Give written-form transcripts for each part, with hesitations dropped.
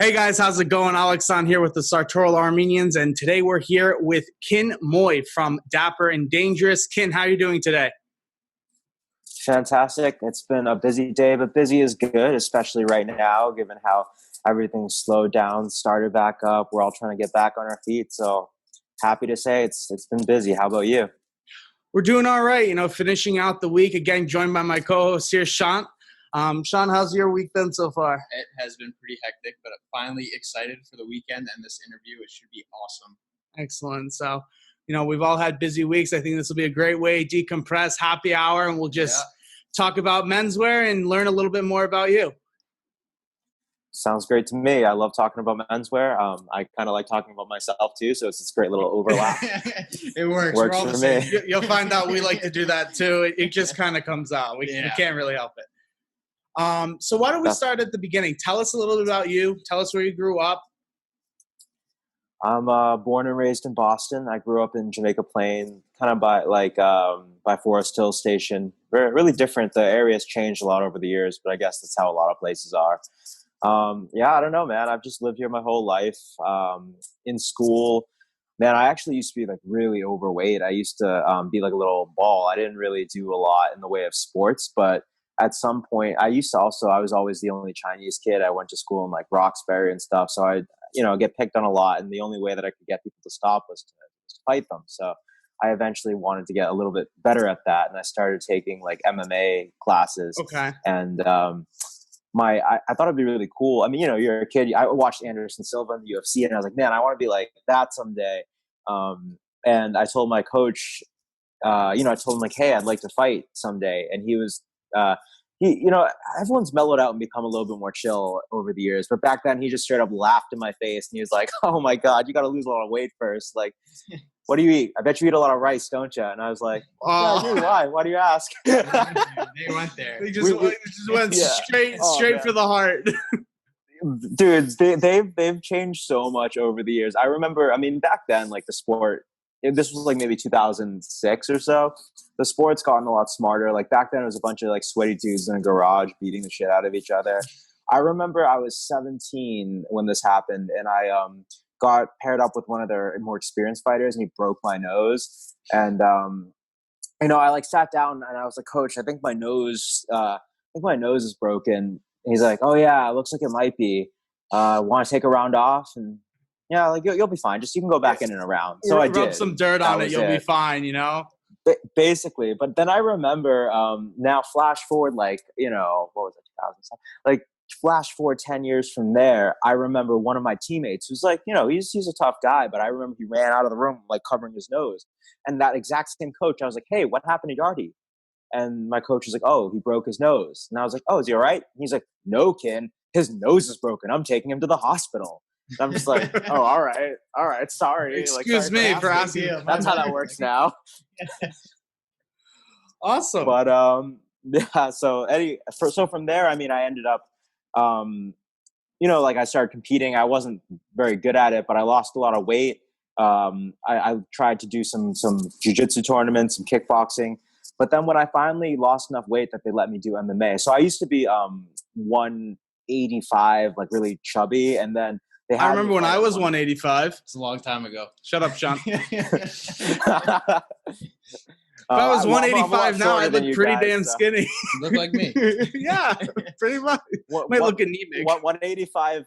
Hey guys, how's it going? Alex on here with the Sartorial Armenians, and today we're here with Kin Moy from Dapper and Dangerous. Kin, how are you doing today? Fantastic. It's been a busy day, but busy is good, especially right now, given how everything's slowed down, started back up. We're all trying to get back on our feet. So happy to say it's been busy. How about you? We're doing all right, finishing out the week. Again, joined by my co-host here, Sean. Sean, how's your week been so far? It has been pretty hectic, but I'm finally excited for the weekend and this interview. It should be awesome. Excellent. So, we've all had busy weeks. I think this will be a great way to decompress, happy hour, and we'll just talk about menswear and learn a little bit more about you. Sounds great to me. I love talking about menswear. I kind of like talking about myself too, so it's this great little overlap. It works. Works for me. You'll find out we like to do that too. It just kind of comes out. We can't really help it. So why don't we start at the beginning? Tell us a little bit about you. Tell us where you grew up. I'm born and raised in Boston. I grew up in Jamaica Plain, kind of by Forest Hill Station. Really different. The area's changed a lot over the years, but I guess that's how a lot of places are. I don't know, man. I've just lived here my whole life. In school, man, I actually used to be like really overweight. I used to be like a little ball. I didn't really do a lot in the way of sports, but at some point, I was always the only Chinese kid. I went to school in like Roxbury and stuff. So I, get picked on a lot. And the only way that I could get people to stop was to fight them. So I eventually wanted to get a little bit better at that. And I started taking like MMA classes. Okay. And I thought it'd be really cool. I mean, you're a kid. I watched Anderson Silva in the UFC and I was like, man, I want to be like that someday. And I told my coach, I told him like, hey, I'd like to fight someday. And he was, everyone's mellowed out and become a little bit more chill over the years. But back then he just straight up laughed in my face and he was like, oh my God, you got to lose a lot of weight first. Like, what do you eat? I bet you eat a lot of rice, don't you? And I was like, yeah, I do. Why? Why do you ask? They went there. They just went straight for the heart. Dude, they've changed so much over the years. I remember, back then, like the sport, this was like maybe 2006 or so. The sport's gotten a lot smarter. Like back then it was a bunch of like sweaty dudes in a garage beating the shit out of each other. I remember I was 17 when this happened and I got paired up with one of their more experienced fighters and he broke my nose. And, I like sat down and I was like, coach, I think my nose is broken. And he's like, oh yeah, it looks like it might be. Want to take a round off? And yeah, like you'll be fine. Just you can go back in and around. So I did. Rub some dirt on it, you'll be fine. Basically, but then I remember now. Flash forward, like what was it, 2007? Like flash forward 10 years from there. I remember one of my teammates who's like, he's a tough guy, but I remember he ran out of the room like covering his nose. And that exact same coach, I was like, hey, what happened to Yardy? And my coach was like, oh, he broke his nose. And I was like, oh, is he all right? And he's like, no, Ken, his nose is broken. I'm taking him to the hospital. And I'm just like, oh, all right, sorry. Excuse me for asking. That's how that works now. Awesome. But so from there, I ended up, I started competing. I wasn't very good at it, but I lost a lot of weight. I tried to do some jiu-jitsu tournaments, some kickboxing. But then when I finally lost enough weight that they let me do MMA. So I used to be 185, like really chubby, and then I remember when I was 185. It's a long time ago. Shut up, Sean. If I was 185 now, I'd look pretty damn skinny. You look like me. Yeah, pretty much. Might look anemic. 185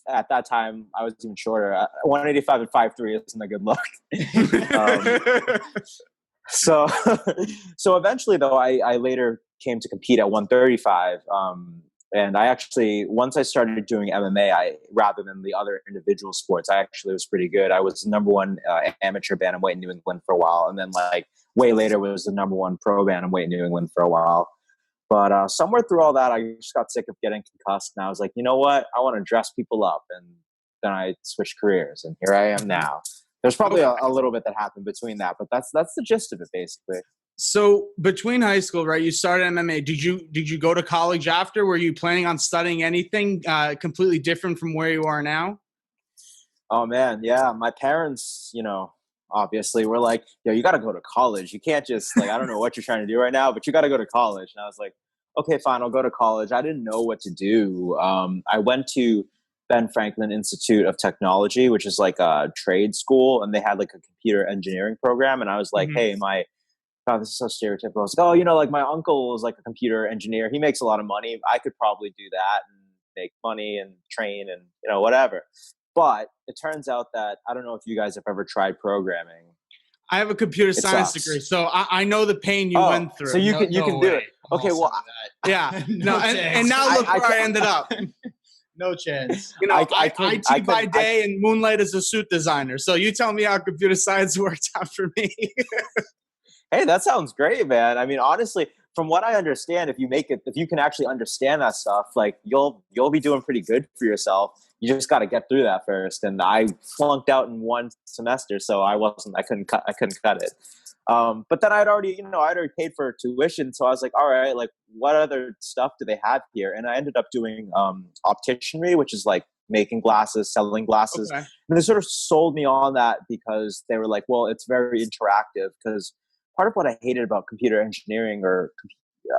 at that time, I was even shorter. 185 at 5'3" isn't a good look. So eventually, though, I later came to compete at 135. And I actually, once I started doing MMA, rather than the other individual sports, I actually was pretty good. I was the number one amateur bantamweight in New England for a while. And then like way later was the number one pro bantamweight in New England for a while. But somewhere through all that, I just got sick of getting concussed. And I was like, you know what? I want to dress people up. And then I switched careers. And here I am now. There's probably a little bit that happened between that. But that's the gist of it, basically. So between high school, right, you started MMA. Did you go to college after? Were you planning on studying anything completely different from where you are now? Oh, man, yeah. My parents, obviously were like, yo, you got to go to college. You can't just, I don't know what you're trying to do right now, but you got to go to college. And I was like, okay, fine, I'll go to college. I didn't know what to do. I went to Ben Franklin Institute of Technology, which is like a trade school, and they had like a computer engineering program. And I was like, hey, God, this is so stereotypical. I was like, oh, like my uncle is like a computer engineer. He makes a lot of money. I could probably do that and make money and train and, whatever. But it turns out that, I don't know if you guys have ever tried programming. I have a computer science degree, so I know the pain you went through. So you can do it. Okay, well, yeah, and now look where I ended up. No chance. IT by day and moonlight as a suit designer. So you tell me how computer science worked out for me. Hey, that sounds great, man. I mean, honestly, from what I understand, if you can actually understand that stuff, like you'll be doing pretty good for yourself. You just got to get through that first. And I flunked out in one semester, so I couldn't cut it. But then I'd already paid for tuition. So I was like, all right, like what other stuff do they have here? And I ended up doing opticianry, which is like making glasses, selling glasses. Okay. And they sort of sold me on that because they were like, well, it's very interactive. Because part of what I hated about computer engineering or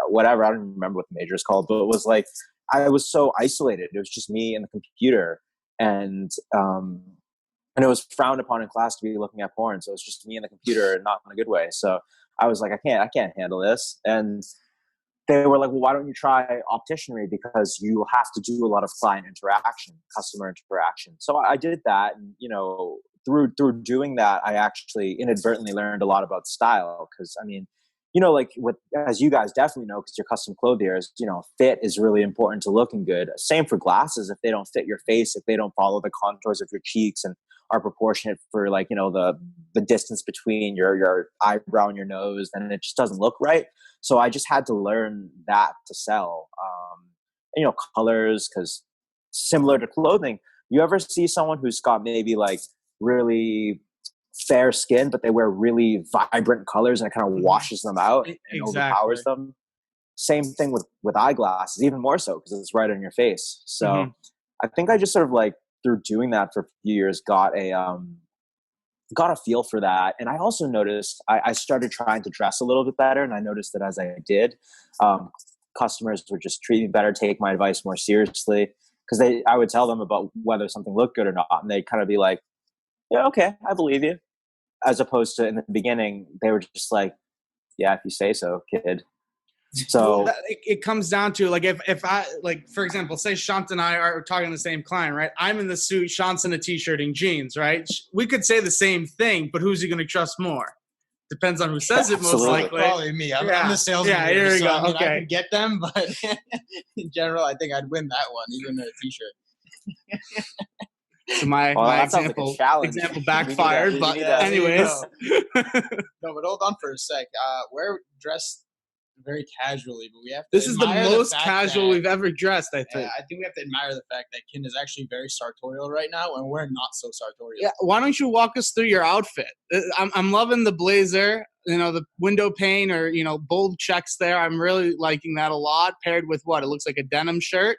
whatever, I don't even remember what the major is called, but it was like, I was so isolated. It was just me and the computer. And it was frowned upon in class to be looking at porn. So it was just me and the computer, and not in a good way. So I was like, I can't handle this. And they were like, well, why don't you try opticianry? Because you have to do a lot of client interaction, customer interaction. So I did that. And, through doing that, I actually inadvertently learned a lot about style. Because, I mean, like as you guys definitely know, because you're custom clothiers, fit is really important to looking good. Same for glasses. If they don't fit your face, if they don't follow the contours of your cheeks and are proportionate for like, the distance between your eyebrow and your nose, then it just doesn't look right. So I just had to learn that to sell. Colors, because similar to clothing, you ever see someone who's got maybe like really fair skin, but they wear really vibrant colors and it kind of washes them out and overpowers them? Same thing with eyeglasses, even more so because it's right on your face. So I think I just sort of like through doing that for a few years got a feel for that. And I also noticed I started trying to dress a little bit better, and I noticed that as I did, customers would just treat me better, take my advice more seriously, because I would tell them about whether something looked good or not, and they'd kind of be like, yeah, okay, I believe you. As opposed to in the beginning, they were just like, yeah, if you say so, kid. So it comes down to like, if I, like, for example, say Shant and I are talking the same client, right? I'm in the suit, Shant's in a t-shirt and jeans, right? We could say the same thing, but who's he going to trust more? Depends on who says it most likely. Probably me. I'm the salesman. Yeah, here we go. I can get them, but in general, I think I'd win that one, even in a t-shirt. So my example backfired, but anyways. No, but hold on for a sec. We're dressed very casually, but we have to. This is the most casual we've ever dressed, I think. Yeah, I think we have to admire the fact that Kin is actually very sartorial right now, and we're not so sartorial. Yeah, why don't you walk us through your outfit? I'm loving the blazer, the window pane or bold checks there. I'm really liking that a lot. Paired with what? It looks like a denim shirt.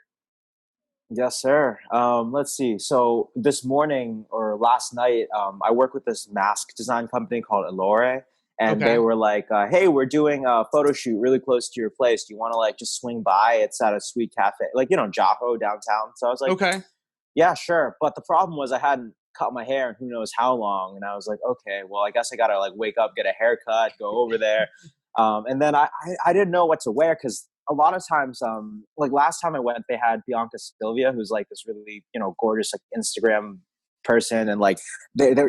Yes, sir. Let's see. So this morning or last night, I work with this mask design company called Allure. And they were like, hey, we're doing a photo shoot really close to your place. Do you want to like just swing by? It's at a sweet cafe, like, Jaho downtown. So I was like, okay, yeah, sure. But the problem was I hadn't cut my hair in who knows how long. And I was like, okay, well, I guess I got to like wake up, get a haircut, go over there. And then I didn't know what to wear because a lot of times, like last time I went, they had Bianca Sylvia, who's like this really, gorgeous like Instagram person, and like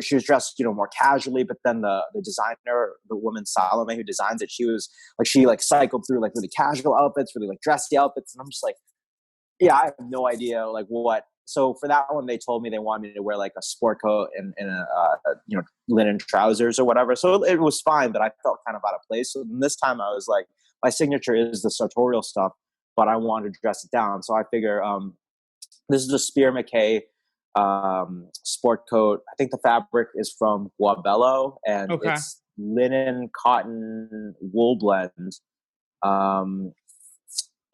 she was dressed more casually, but then the designer, the woman Salome who designs it, she cycled through like really casual outfits, really like dressy outfits, and I'm just like, yeah, I have no idea like what. So for that one, they told me they wanted me to wear like a sport coat and a linen trousers or whatever, so it was fine, but I felt kind of out of place. So this time I was like, my signature is the sartorial stuff, but I wanted to dress it down, so I figure this is a Spear McKay sport coat. I think the fabric is from Guabello, and it's linen, cotton, wool blend.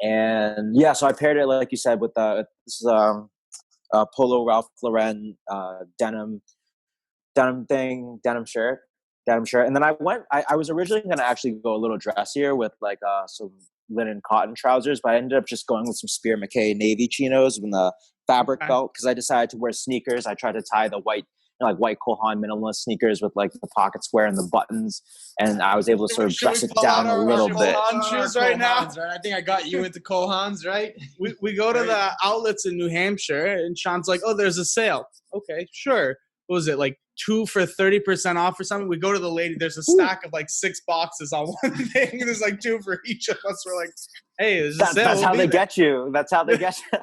And yeah, so I paired it like you said with this is Polo Ralph Lauren denim shirt. And then I was originally going to actually go a little dressier with like some linen cotton trousers, but I ended up just going with some Spear McKay navy chinos with the fabric belt because I decided to wear sneakers. I tried to tie the white, like white Cole Haan minimalist sneakers with like the pocket square and the buttons, and I was able to sort of dress it down a little bit. Shoes right now. Right? I think I got you into Cole Haan's, right? We go to the outlets in New Hampshire, and Sean's like, "Oh, there's a sale." Okay, sure. What was it, like 2 for 30% off or something? We go to the lady. There's a stack of like 6 boxes on one thing. There's like 2 for each of us. We're like, "Hey, there's a sale." That's how they get you. That's how they get you.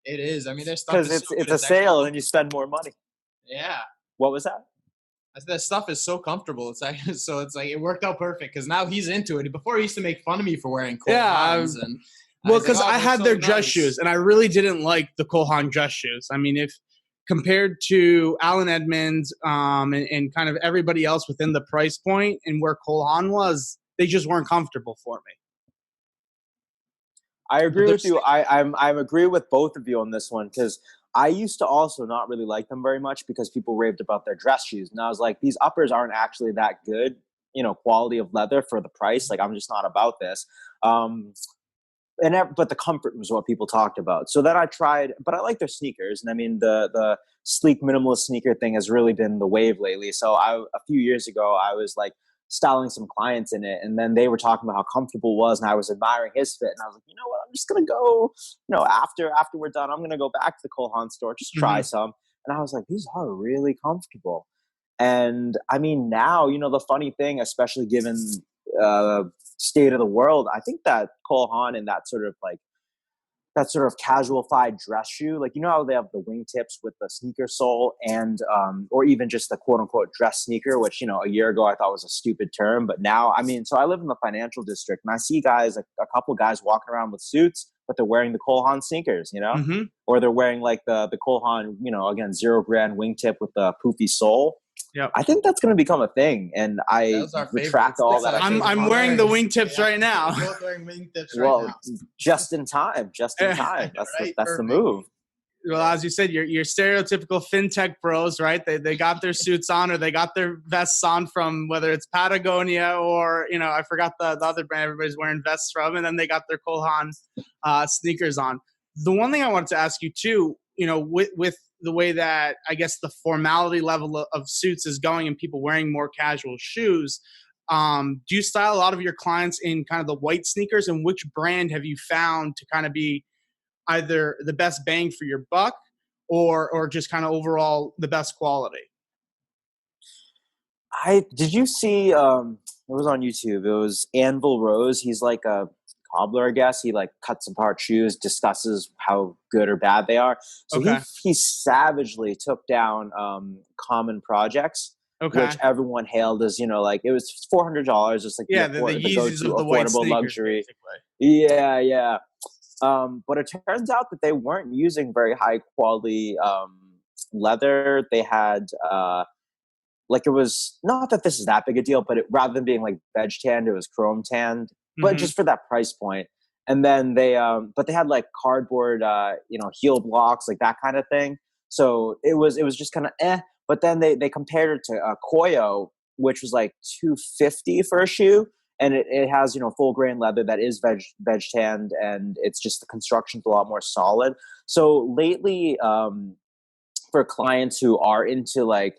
It is. I mean, there's stuff Because it's a sale and you spend more money. Yeah. What was that? That stuff is so comfortable. It's like it worked out perfect because now he's into it. Before he used to make fun of me for wearing Cole Haans, and well, because I had so their dress nice. shoes, and I really didn't like the Cole Haan dress shoes. I mean, if compared to Allen Edmonds and kind of everybody else within the price point and where Cole Haan was, they just weren't comfortable for me. I agree with you. I agree with both of you on this one because I used to also not really like them very much because people raved about their dress shoes. And I was like, these uppers aren't actually that good, quality of leather for the price. Like, I'm just not about this. But the comfort was what people talked about. So then I tried, but I like their sneakers. And I mean, the sleek minimalist sneaker thing has really been the wave lately. So a few years ago, I was like styling some clients in it. And then they were talking about how comfortable it was. And I was admiring his fit. And I was like, you know what? I'm just going to go, after we're done, I'm going to go back to the Cole Haan store, just try some. And I was like, these are really comfortable. And I mean, now, the funny thing, especially given state of the world, I think that Cole Haan and that sort of casual-fied dress shoe, like, how they have the wingtips with the sneaker sole and or even just the quote-unquote dress sneaker, which a year ago I thought was a stupid term, but now, I mean, so I live in the financial district and I see guys, a couple guys walking around with suits, but they're wearing the Cole Haan sneakers, or they're wearing like the Cole Haan, again, $0 wingtip with the poofy sole. Yep. I think that's going to become a thing, and I retract all that. I'm wearing the wingtips right now. We're both wearing wingtips right now. Just in time. That's the move. Well, as you said, your stereotypical fintech bros, right? They got their suits on or they got their vests on from whether it's Patagonia or I forgot the other brand everybody's wearing vests from, and then they got their Cole Haan sneakers on. The one thing I wanted to ask you too, with the way that I guess the formality level of suits is going and people wearing more casual shoes, do you style a lot of your clients in kind of the white sneakers, and which brand have you found to kind of be either the best bang for your buck or just kind of overall the best quality? Did you see it was on YouTube. It was Anvil Rose. He's like a cobbler, I guess. He like cuts apart shoes, discusses how good or bad they are. So he savagely took down Common Projects, which everyone hailed as like it was $400, just like the Yeezys of the white sneakers, luxury. Basically. Yeah. But it turns out that they weren't using very high quality leather. They had it was not that this is that big a deal, but rather than being like veg tanned, it was chrome tanned. But just for that price point. And then they had like cardboard, heel blocks, like that kind of thing. So it was just kind of But then they compared it to Koyo, which was like $250 for a shoe. And it has, full grain leather that is veg tanned, and it's just the construction's a lot more solid. So lately, for clients who are into like,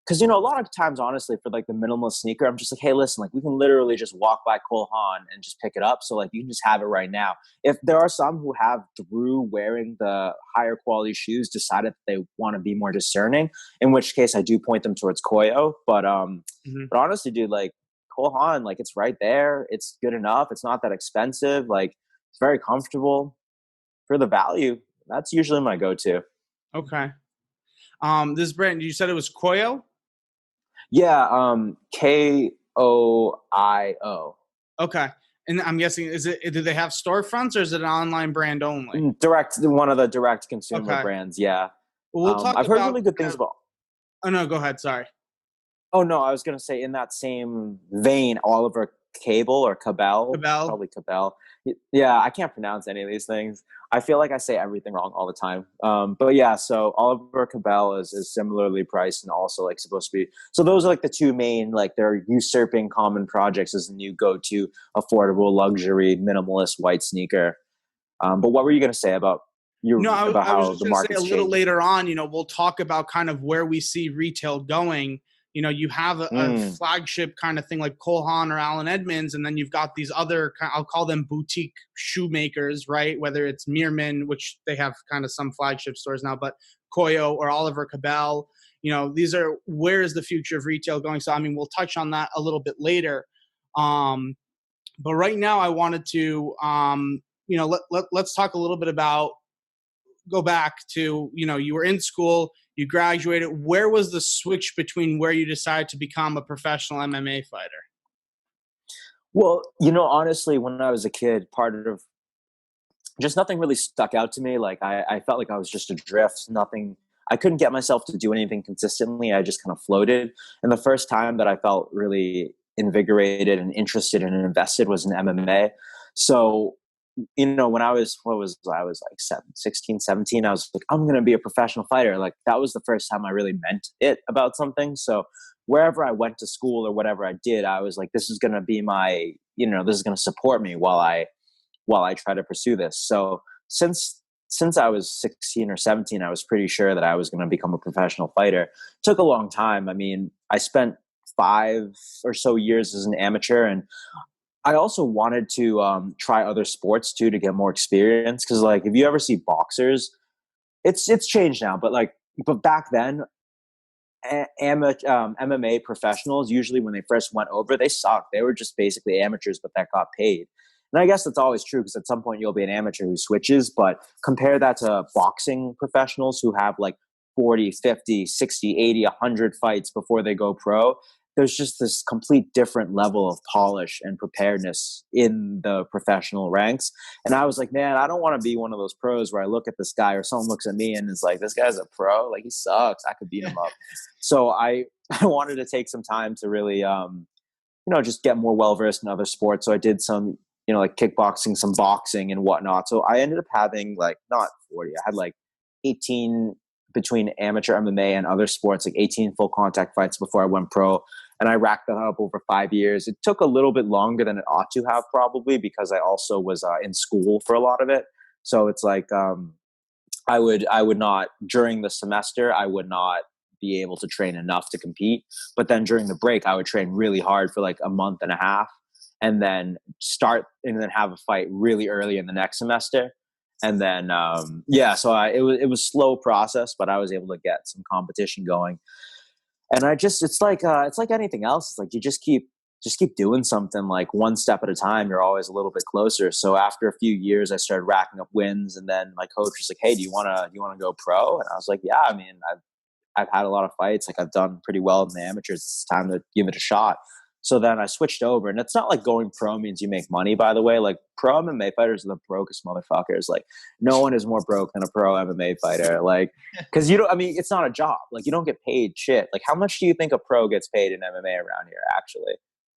because, a lot of times, honestly, for like the minimalist sneaker, I'm just like, hey, listen, like we can literally just walk by Cole Haan and just pick it up. So like you can just have it right now. If there are some who have, through wearing the higher quality shoes, decided that they want to be more discerning, in which case I do point them towards Koyo. But honestly, dude, like Cole Haan, like it's right there. It's good enough. It's not that expensive. Like it's very comfortable for the value. That's usually my go-to. Okay. This brand, you said it was Koyo? Yeah, Koio. Okay. And I'm guessing, do they have storefronts or is it an online brand only? One of the direct consumer brands, yeah. Well, we'll talk I've heard really good things about. Oh, no, go ahead. Sorry. Oh, no, I was going to say in that same vein, Oliver Cable or Cabell. Probably Cabell. Yeah, I can't pronounce any of these things. I feel like I say everything wrong all the time. But yeah, so Oliver Cabell is similarly priced and also like supposed to be. So those are like the two main, like they're usurping Common Projects as the new go-to affordable luxury minimalist white sneaker. But what were you going to say about No, I was how just the going to say market's a little changing? later on, we'll talk about kind of where we see retail going. You have a flagship kind of thing like Cole Haan or Allen Edmonds, and then you've got these other, I'll call them boutique shoemakers, right? Whether it's Meerman, which they have kind of some flagship stores now, but Koyo or Oliver Cabell, these are, where is the future of retail going? So, I mean, we'll touch on that a little bit later. But right now I wanted to, let's talk a little bit about, go back to, you were in school, you graduated. Where was the switch between where you decided to become a professional MMA fighter? Well, honestly, when I was a kid, part of just nothing really stuck out to me. Like I felt like I was just adrift. Nothing, I couldn't get myself to do anything consistently. I just kind of floated. And the first time that I felt really invigorated and interested and invested was in MMA. So, when I was like 16, 17, I was like, I'm going to be a professional fighter. Like that was the first time I really meant it about something. So wherever I went to school or whatever I did, I was like, this is going to be my, this is going to support me while I try to pursue this. So since I was 16 or 17, I was pretty sure that I was going to become a professional fighter. It took a long time. I mean, I spent 5 or so years as an amateur, and I also wanted to try other sports too to get more experience. Because like, if you ever see boxers, it's changed now, but back then, MMA professionals, usually when they first went over, they sucked. They were just basically amateurs, but that got paid. And I guess that's always true because at some point you'll be an amateur who switches. But compare that to boxing professionals who have like 40, 50, 60, 80, 100 fights before they go pro. There's just this complete different level of polish and preparedness in the professional ranks. And I was like, man, I don't want to be one of those pros where I look at this guy or someone looks at me and is like, this guy's a pro. Like he sucks. I could beat him up. So I wanted to take some time to really, just get more well-versed in other sports. So I did some, like kickboxing, some boxing and whatnot. So I ended up having like, not 40, I had like 18 between amateur MMA and other sports, like 18 full contact fights before I went pro. And I racked that up over 5 years. It took a little bit longer than it ought to have, probably because I also was in school for a lot of it. So it's like I would not, during the semester, I would not be able to train enough to compete. But then during the break, I would train really hard for like a month and a half, and then have a fight really early in the next semester. And then so it was slow process, but I was able to get some competition going. And it's like anything else. It's like you just keep doing something, like one step at a time. You're always a little bit closer. So after a few years, I started racking up wins, and then my coach was like, "Hey, do you want to go pro?" And I was like, "Yeah, I mean, I've had a lot of fights. Like I've done pretty well in the amateurs. It's time to give it a shot." So then I switched over, and it's not like going pro means you make money, by the way. Like pro MMA fighters are the brokest motherfuckers. Like no one is more broke than a pro MMA fighter. Like, cause it's not a job. Like you don't get paid shit. Like how much do you think a pro gets paid in MMA around here actually?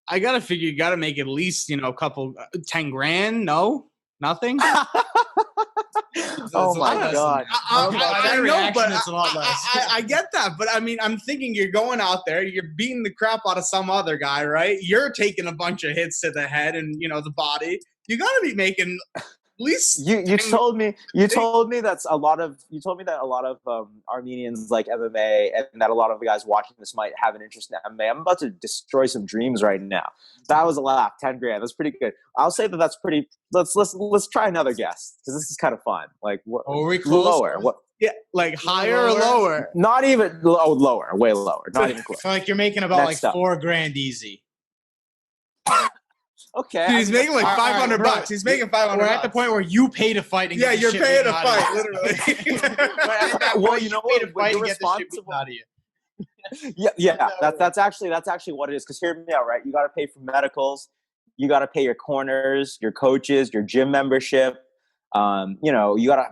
I got to figure you got to make at least, a couple, 10 grand. No, nothing. Oh my God. I know, but it's a lot less. I get that. But I mean, I'm thinking you're going out there, you're beating the crap out of some other guy, right? You're taking a bunch of hits to the head and, the body. You got to be making at least. You told me that a lot of Armenians like MMA, and that a lot of the guys watching this might have an interest in MMA. I'm about to destroy some dreams right now. That was a laugh. 10 grand. That's pretty good. I'll say that's pretty. Let's try another guess, because this is kind of fun. Like what? Are we close? Lower? What? Yeah, like higher or lower? Not even lower. Way lower. Not even close. So like you're making about Next up. $4 grand easy. Okay. Dude, he's making like $500 bro, bucks. He's making $500. We're at the point where you pay to fight. And yeah, get you're the shit paying to beaten out of fight, you. literally. Well, you know what? Pay to fight and You're get the shit responsible. beaten out of you. Yeah. That's actually what it is. Because hear me out, right? You got to pay for medicals. You got to pay your corners, your coaches, your gym membership. You got to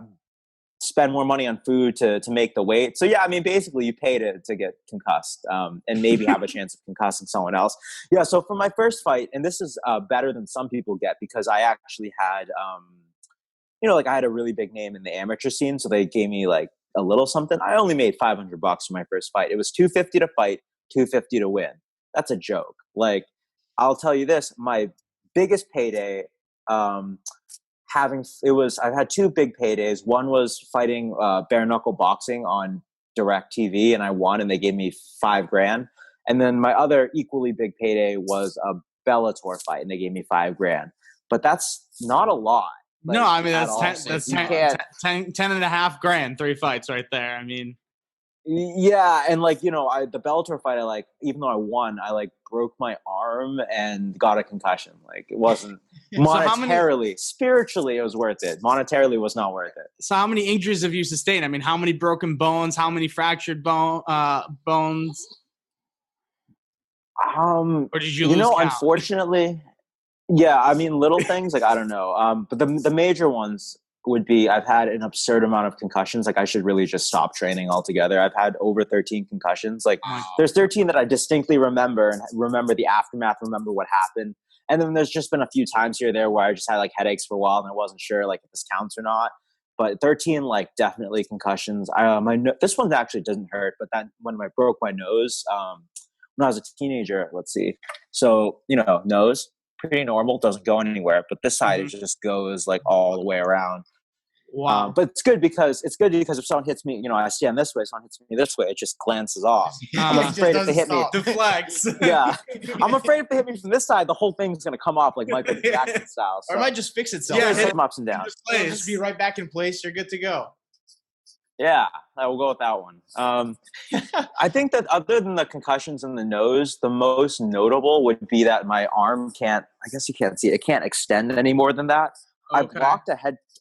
spend more money on food to make the weight. So yeah, I mean, basically you pay to get concussed, and maybe have a chance of concussing someone else. Yeah. So for my first fight, and this is better than some people get, because I actually had like I had a really big name in the amateur scene, so they gave me like a little something. I only made $500 for my first fight. It was $250 to fight, $250 to win. That's a joke. Like, I'll tell you this, my biggest payday, I've had two big paydays. One was fighting bare knuckle boxing on direct TV, and I won, and they gave me $5,000. And then my other equally big payday was a Bellator fight, and they gave me $5,000. But that's not a lot. Like, no, I mean that's 10.5 grand, 3 fights right there. I mean, yeah, and like the Bellator fight, I like, even though I won, I like broke my arm and got a concussion. Like, it wasn't monetarily, spiritually, it was worth it. Monetarily, was not worth it. So how many injuries have you sustained? I mean, how many broken bones? How many fractured bones? Or did you lose count? Unfortunately, yeah. I mean, little things like I don't know. But the major ones would be I've had an absurd amount of concussions. Like, I should really just stop training altogether. I've had over 13 concussions. Like, there's 13 that I distinctly remember and remember the aftermath, remember what happened. And then there's just been a few times here or there where I just had like headaches for a while and I wasn't sure like if this counts or not. But 13, like, definitely concussions. This one actually doesn't hurt, but that when I broke my nose when I was a teenager, let's see. So, nose, pretty normal, doesn't go anywhere. But this side, it just goes like all the way around. Wow. But it's good because if someone hits me, I stand this way, someone hits me this way, it just glances off. I'm afraid if they hit me. Deflects. Yeah. I'm afraid if they hit me from this side, the whole thing's going to come off like Michael Jackson style. So. Or it might just fix itself. Yeah, some ups and downs. It'll just be right back in place. You're good to go. Yeah, I will go with that one. I think that other than the concussions in the nose, the most notable would be that my arm can't, I guess you can't see it, it can't extend any more than that. Okay.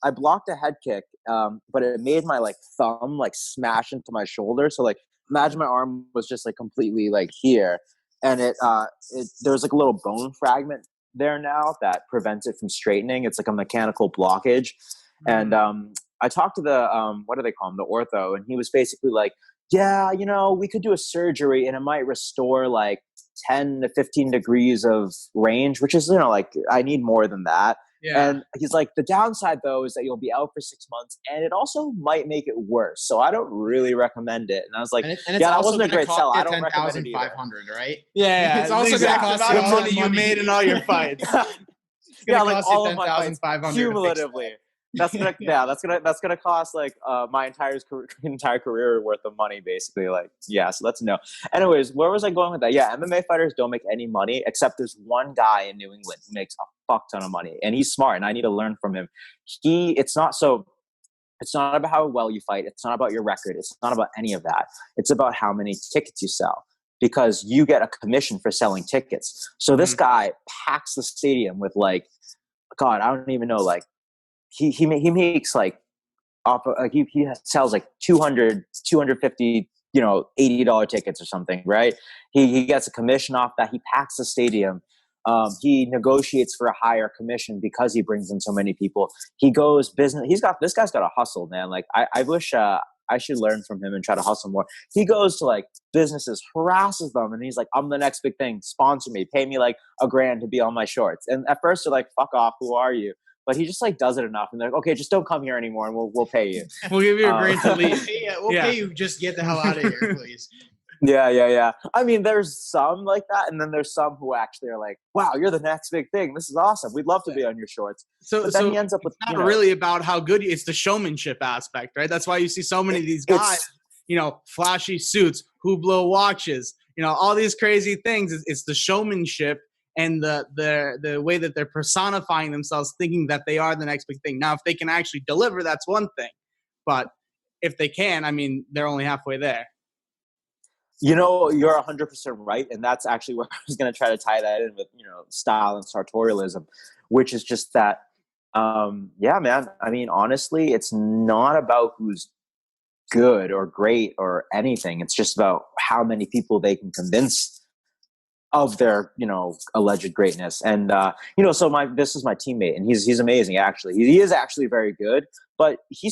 I blocked a head kick, but it made my like thumb like smash into my shoulder. So like, imagine my arm was just like completely like here, and there's like a little bone fragment there now that prevents it from straightening. It's like a mechanical blockage, and I talked to the what do they call him, the ortho, and he was basically like, yeah, we could do a surgery and it might restore like 10 to 15 degrees of range, which is like I need more than that. Yeah. And he's like, the downside though is that you'll be out for 6 months, and it also might make it worse. So I don't really recommend it. And I was like, that wasn't a great sell. I don't recommend it either. $10,500, right? Yeah, it's also going to cost you the money you made in all your fights. Yeah, like all of my fights cumulatively. That's gonna cost like my entire career worth of money, basically. Like, yeah, so that's no. Anyways, where was I going with that? Yeah, MMA fighters don't make any money, except there's one guy in New England who makes a fuck ton of money, and he's smart, and I need to learn from him. It's not about how well you fight. It's not about your record. It's not about any of that. It's about how many tickets you sell, because you get a commission for selling tickets. So this guy packs the stadium with like, God, I don't even know, like. He makes like off of, like he sells like 200, 250, $80 tickets or something, right? He gets a commission off that. He packs the stadium. He negotiates for a higher commission because he brings in so many people. He goes business. This guy's got a hustle, man. Like I wish I should learn from him and try to hustle more. He goes to like businesses, harasses them, and he's like, I'm the next big thing. Sponsor me. Pay me like $1,000 to be on my shorts. And at first they're like, fuck off. Who are you? But he just like does it enough, and they're like, okay, just don't come here anymore, and we'll pay you. We'll give you a green to leave. We'll pay you. Just get the hell out of here, please. Yeah. I mean, there's some like that, and then there's some who actually are like, wow, you're the next big thing. This is awesome. We'd love to be on your shorts. But then he ends up with it's not really about how good it's the showmanship aspect, right? That's why you see so many of these guys, flashy suits, Hublot watches, all these crazy things. It's the showmanship. And the way that they're personifying themselves, thinking that they are the next big thing. Now, if they can actually deliver, that's one thing. But if they can, I mean, they're only halfway there. You're 100% right. And that's actually where I was going to try to tie that in with, style and sartorialism, which is just that, yeah, man. I mean, honestly, it's not about who's good or great or anything. It's just about how many people they can convince of their, alleged greatness. And, so this is my teammate, and he's amazing. Actually, he is actually very good, but he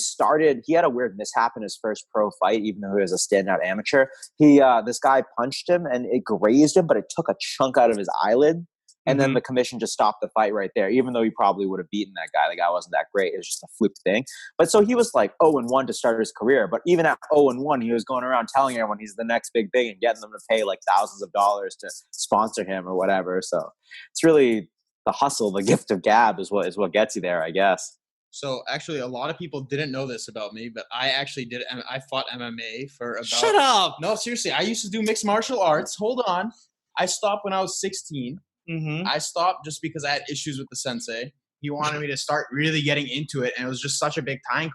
had a weird mishap in his first pro fight, even though he was a standout amateur. This guy punched him and it grazed him, but it took a chunk out of his eyelid. And then the commission just stopped the fight right there, even though he probably would have beaten that guy. The guy wasn't that great. It was just a fluke thing. But so he was like 0-1 to start his career. But even at 0-1, he was going around telling everyone he's the next big thing and getting them to pay like thousands of dollars to sponsor him or whatever. So it's really the hustle, the gift of gab is what gets you there, I guess. So actually, a lot of people didn't know this about me, but I actually did. I fought MMA for about. Shut up! No, seriously, I used to do mixed martial arts. Hold on, I stopped when I was 16. Mm-hmm. I stopped just because I had issues with the sensei. He wanted me to start really getting into it, and it was just such a big time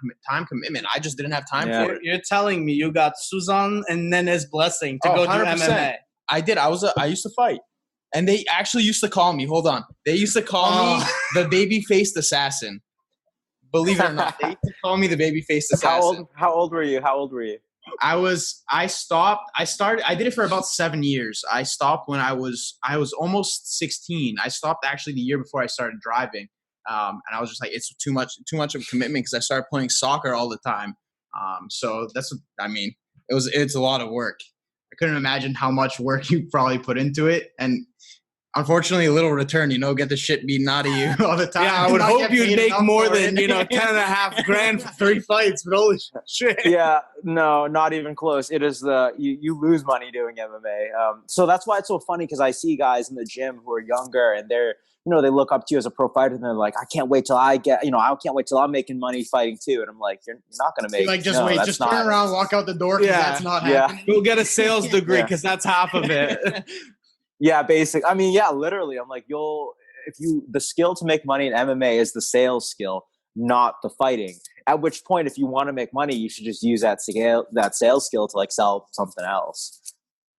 commitment. I just didn't have time for it. You're telling me you got Suzanne and Nene's blessing to go do 100%. MMA. I did. I used to fight. And they actually used to call me, hold on. They used to call me the baby-faced assassin. Believe it or not, they used to call me the baby-faced assassin. How old were you? I did it for about 7 years. I stopped when I was almost 16. I stopped actually the year before I started driving. And I was just like, it's too much of a commitment because I started playing soccer all the time. So it's a lot of work. I couldn't imagine how much work you probably put into it. And unfortunately, a little return, get the shit beaten out of you all the time. Yeah, I would hope you'd make more than, 10.5 grand for 3 fights, but holy shit. Yeah, no, not even close. It is you lose money doing MMA. So that's why it's so funny because I see guys in the gym who are younger and they're, they look up to you as a pro fighter and they're like, I can't wait till I can't wait till I'm making money fighting too. And I'm like, you're not going to make like, just turn around, walk out the door because that's not happening. Go get a sales degree because that's half of it. Yeah, basic. I mean, yeah, literally. I'm like, the skill to make money in MMA is the sales skill, not the fighting. At which point, if you want to make money, you should just use that sales skill to like sell something else.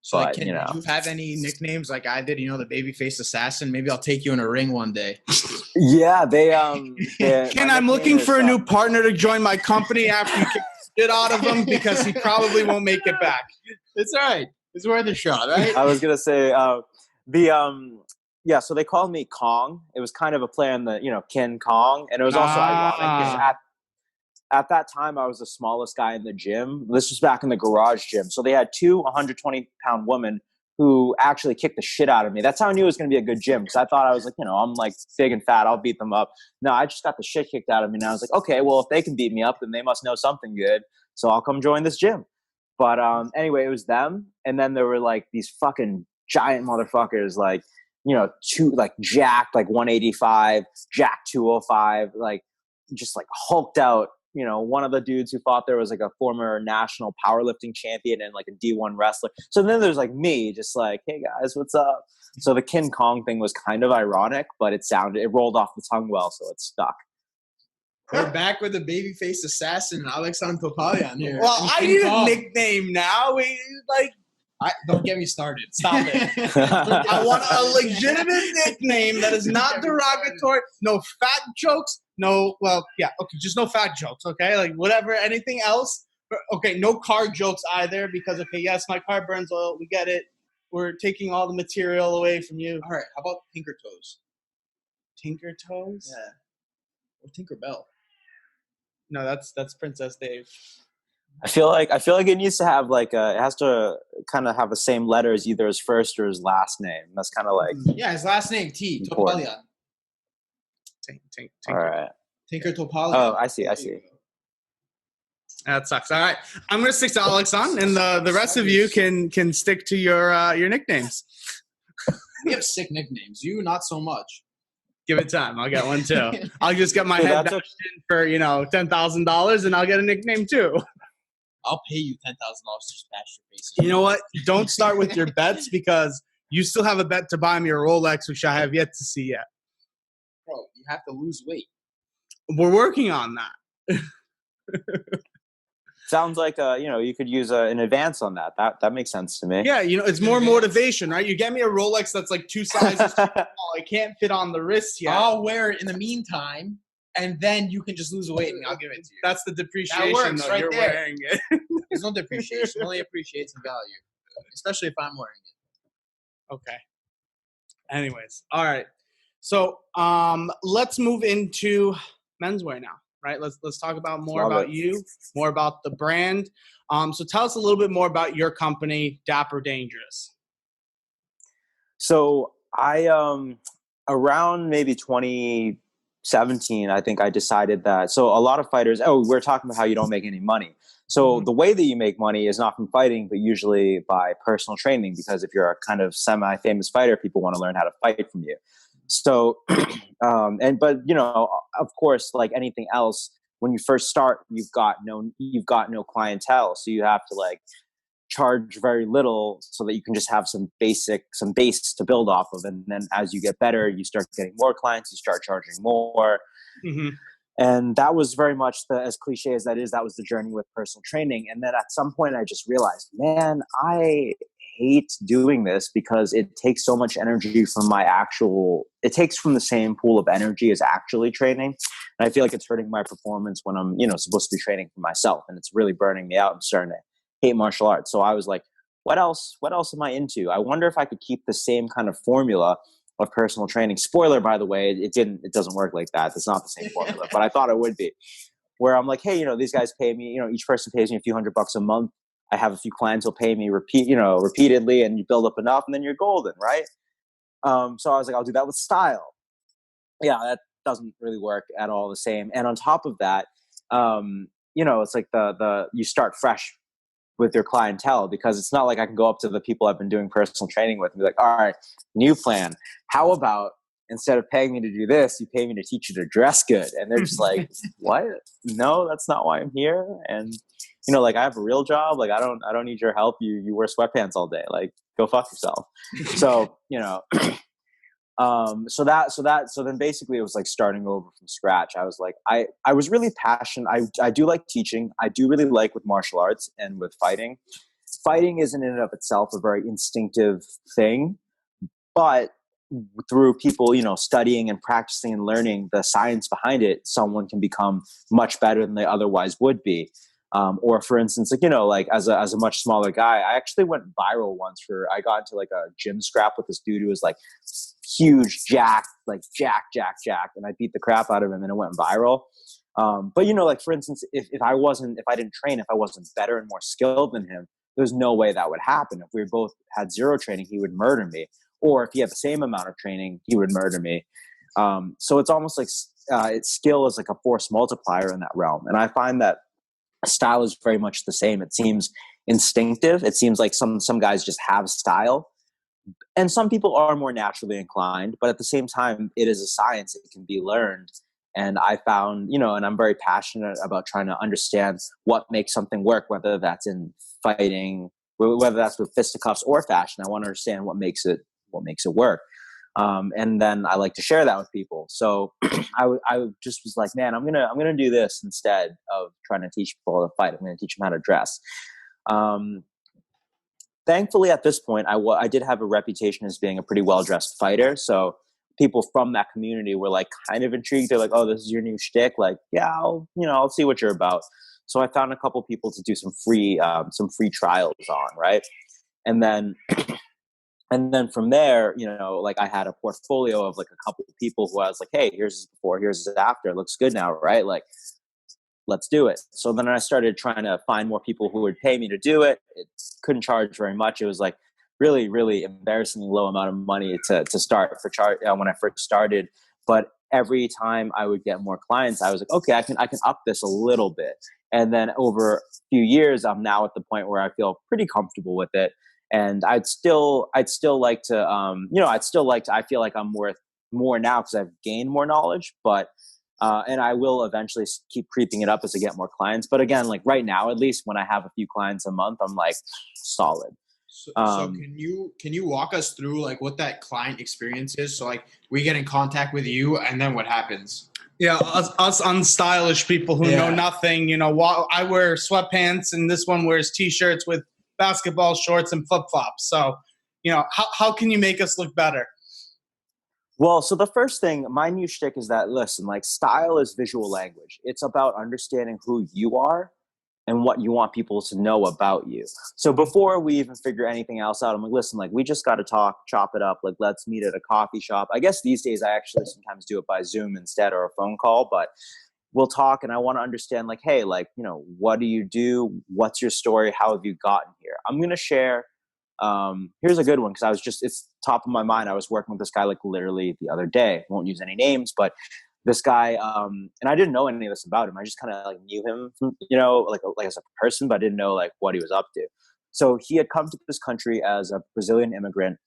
So, do you have any nicknames like I did? The baby-faced assassin. Maybe I'll take you in a ring one day. Yeah, Ken, I'm looking for a new partner to join my company after you kick the shit out of him because he probably won't make it back. It's all right. It's worth a shot, right? I was gonna say so they called me Kong. It was kind of a play on the King Kong, and it was also ironic because at that time I was the smallest guy in the gym. This was back in the garage gym, so they had two 120-pound women who actually kicked the shit out of me. That's how I knew it was gonna be a good gym because I thought I was like I'm like big and fat, I'll beat them up. No, I just got the shit kicked out of me, and I was like, okay, well if they can beat me up, then they must know something good. So I'll come join this gym. But anyway, it was them, and then there were like these fucking giant motherfuckers, like jacked like 185, jacked 205, like just like hulked out. One of the dudes who fought there was like a former national powerlifting champion and like a D1 wrestler. So then there's like me, just like, hey guys, what's up? So the King Kong thing was kind of ironic, but it rolled off the tongue well, so it stuck. We're back with the baby-faced assassin, Alexandre Topalian here. Well, I need a nickname now. Don't get me started. Stop it. I want a legitimate nickname that is not derogatory. No fat jokes. Just no fat jokes, okay? Like, whatever, anything else. Okay, no car jokes either because, yes, my car burns oil. We get it. We're taking all the material away from you. All right, how about Tinker Toes? Tinker Toes? Yeah. Or Tinker Bell. No, that's Princess Dave. I feel like it needs to have it has to kind of have the same letters, either his first or his last name. That's kind of like his last name T Topalian. Tinker. All right. Tinker Topalian. Oh, I see. That sucks. All right, I'm gonna stick to Alexandre, and the rest of you can stick to your nicknames. We have sick nicknames. You not so much. Give it time. I'll get one too. I'll just get my head bashed in for $10,000, and I'll get a nickname too. I'll pay you $10,000 to just bash your face. You know what? Don't start with your bets because you still have a bet to buy me a Rolex, which I have yet to see yet. Bro, you have to lose weight. We're working on that. Sounds like you could use an advance on that. That makes sense to me. Yeah, it's more motivation, right? You get me a Rolex that's like 2 sizes too small. I can't fit on the wrist yet. I'll wear it in the meantime, and then you can just lose weight, and I'll give it to you. That's the depreciation. That works right You're there. wearing it. There's no depreciation. It only appreciates in value, especially if I'm wearing it. Okay. Anyways, all right. So let's move into menswear now. Right, let's talk about more about you, more about the brand. So tell us a little bit more about your company, Dapper Dangerous. So I around maybe 2017, I think I decided that. So a lot of fighters, we're talking about how you don't make any money. So the way that you make money is not from fighting, but usually by personal training, because if you're a kind of semi-famous fighter, people want to learn how to fight from you. So, but you know, of course, like anything else, when you first start, you've got no clientele. So you have to like charge very little so that you can just have some base to build off of. And then as you get better, you start getting more clients, you start charging more. Mm-hmm. And that was very much as cliche as that is, that was the journey with personal training. And then at some point I just realized, man, I hate doing this because it takes so much energy from it takes from the same pool of energy as actually training. And I feel like it's hurting my performance when I'm, supposed to be training for myself, and it's really burning me out. I'm starting to hate martial arts. So I was like, what else am I into? I wonder if I could keep the same kind of formula of personal training. Spoiler, by the way, it doesn't work like that. It's not the same formula, but I thought it would be. Where I'm like, hey, these guys pay me, each person pays me a few $100 a month. I have a few clients who'll pay me repeatedly, and you build up enough and then you're golden, right? So I was like, I'll do that with style. Yeah, that doesn't really work at all the same. And on top of that, it's like you start fresh with your clientele, because it's not like I can go up to the people I've been doing personal training with and be like, all right, new plan. How about instead of paying me to do this, you pay me to teach you to dress good? And they're just like, what? No, that's not why I'm here. And, like I have a real job. Like I don't need your help. You wear sweatpants all day. Like go fuck yourself. So, so then basically it was like starting over from scratch. I was like, I was really passionate. I do like teaching. I do really like with martial arts and with fighting. Fighting isn't in and of itself a very instinctive thing, but through people, studying and practicing and learning the science behind it, someone can become much better than they otherwise would be. Or for instance, like as a much smaller guy, I actually went viral once I got into like a gym scrap with this dude who was like huge, jack, and I beat the crap out of him and it went viral. But like for instance, if I didn't train, if I wasn't better and more skilled than him, there's no way that would happen. If we both had zero training, he would murder me. Or if he had the same amount of training, he would murder me. So it's almost like skill is like a force multiplier in that realm. And I find that style is very much the same. It seems instinctive. It seems like some guys just have style, and some people are more naturally inclined, but at the same time, it is a science. It can be learned. And I found, and I'm very passionate about trying to understand what makes something work, whether that's in fighting, whether that's with fisticuffs or fashion. I want to understand what makes it work. And then I like to share that with people. So I just was like, man, I'm gonna do this instead of trying to teach people how to fight. I'm going to teach them how to dress. Thankfully, at this point, I did have a reputation as being a pretty well-dressed fighter. So people from that community were like kind of intrigued. They're like, oh, this is your new shtick. Like, yeah, I'll see what you're about. So I found a couple people to do some free trials on, right? And then from there, like I had a portfolio of like a couple of people who I was like, hey, here's this before, here's this after. It looks good now, right? Like, let's do it. So then I started trying to find more people who would pay me to do it. It couldn't charge very much. It was like really, really embarrassingly low amount of money to start when I first started. But every time I would get more clients, I was like, okay, I can up this a little bit. And then over a few years, I'm now at the point where I feel pretty comfortable with it. And I'd still like to, I feel like I'm worth more now because I've gained more knowledge, but, and I will eventually keep creeping it up as I get more clients. But again, like right now, at least when I have a few clients a month, I'm like solid. So can you walk us through like what that client experience is? So like we get in contact with you and then what happens? Yeah, us unstylish people who know nothing, I wear sweatpants and this one wears t-shirts with basketball shorts and flip-flops. So, how can you make us look better? Well, so the first thing, my new shtick is that, listen, like style is visual language. It's about understanding who you are and what you want people to know about you. So before we even figure anything else out, I'm like, listen, like we just got to chop it up. Like, let's meet at a coffee shop. I guess these days I actually sometimes do it by Zoom instead or a phone call, but we'll talk and I want to understand like, hey, like, what do you do? What's your story? How have you gotten here? I'm going to share, here's a good one. Cause top of my mind, I was working with this guy like literally the other day. Won't use any names, but this guy, and I didn't know any of this about him. I just kind of like knew him from, like as a person, but I didn't know like what he was up to. So he had come to this country as a Brazilian immigrant.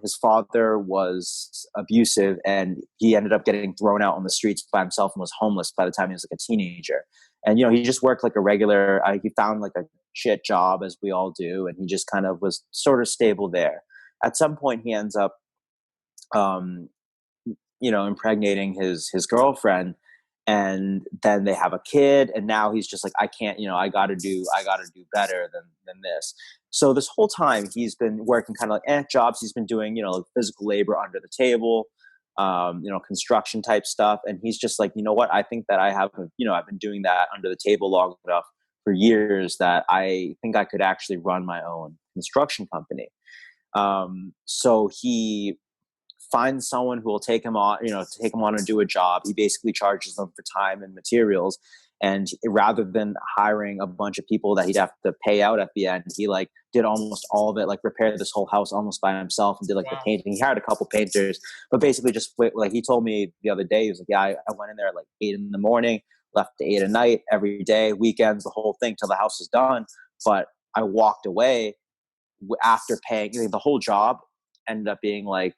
His father was abusive, and he ended up getting thrown out on the streets by himself and was homeless by the time he was like a teenager. And, he just worked like a regular, he found like a shit job, as we all do. And he just kind of was sort of stable there. At some point he ends up, impregnating his girlfriend, and then they have a kid, and now he's just like, I can't, I gotta do better than this. So this whole time he's been working kind of like jobs. He's been doing, physical labor under the table, construction type stuff. And he's just like, you know what? I think that I've been doing that under the table long enough for years that I think I could actually run my own construction company. So he finds someone who will take him on and do a job. He basically charges them for time and materials. And rather than hiring a bunch of people that he'd have to pay out at the end, he like did almost all of it, like repaired this whole house almost by himself and did like the painting. He hired a couple painters, but basically just like he told me the other day, he was like, yeah, I went in there at like 8 a.m, left at 8 p.m. every day, weekends, the whole thing till the house is done. But I walked away after paying the whole job. Ended up being like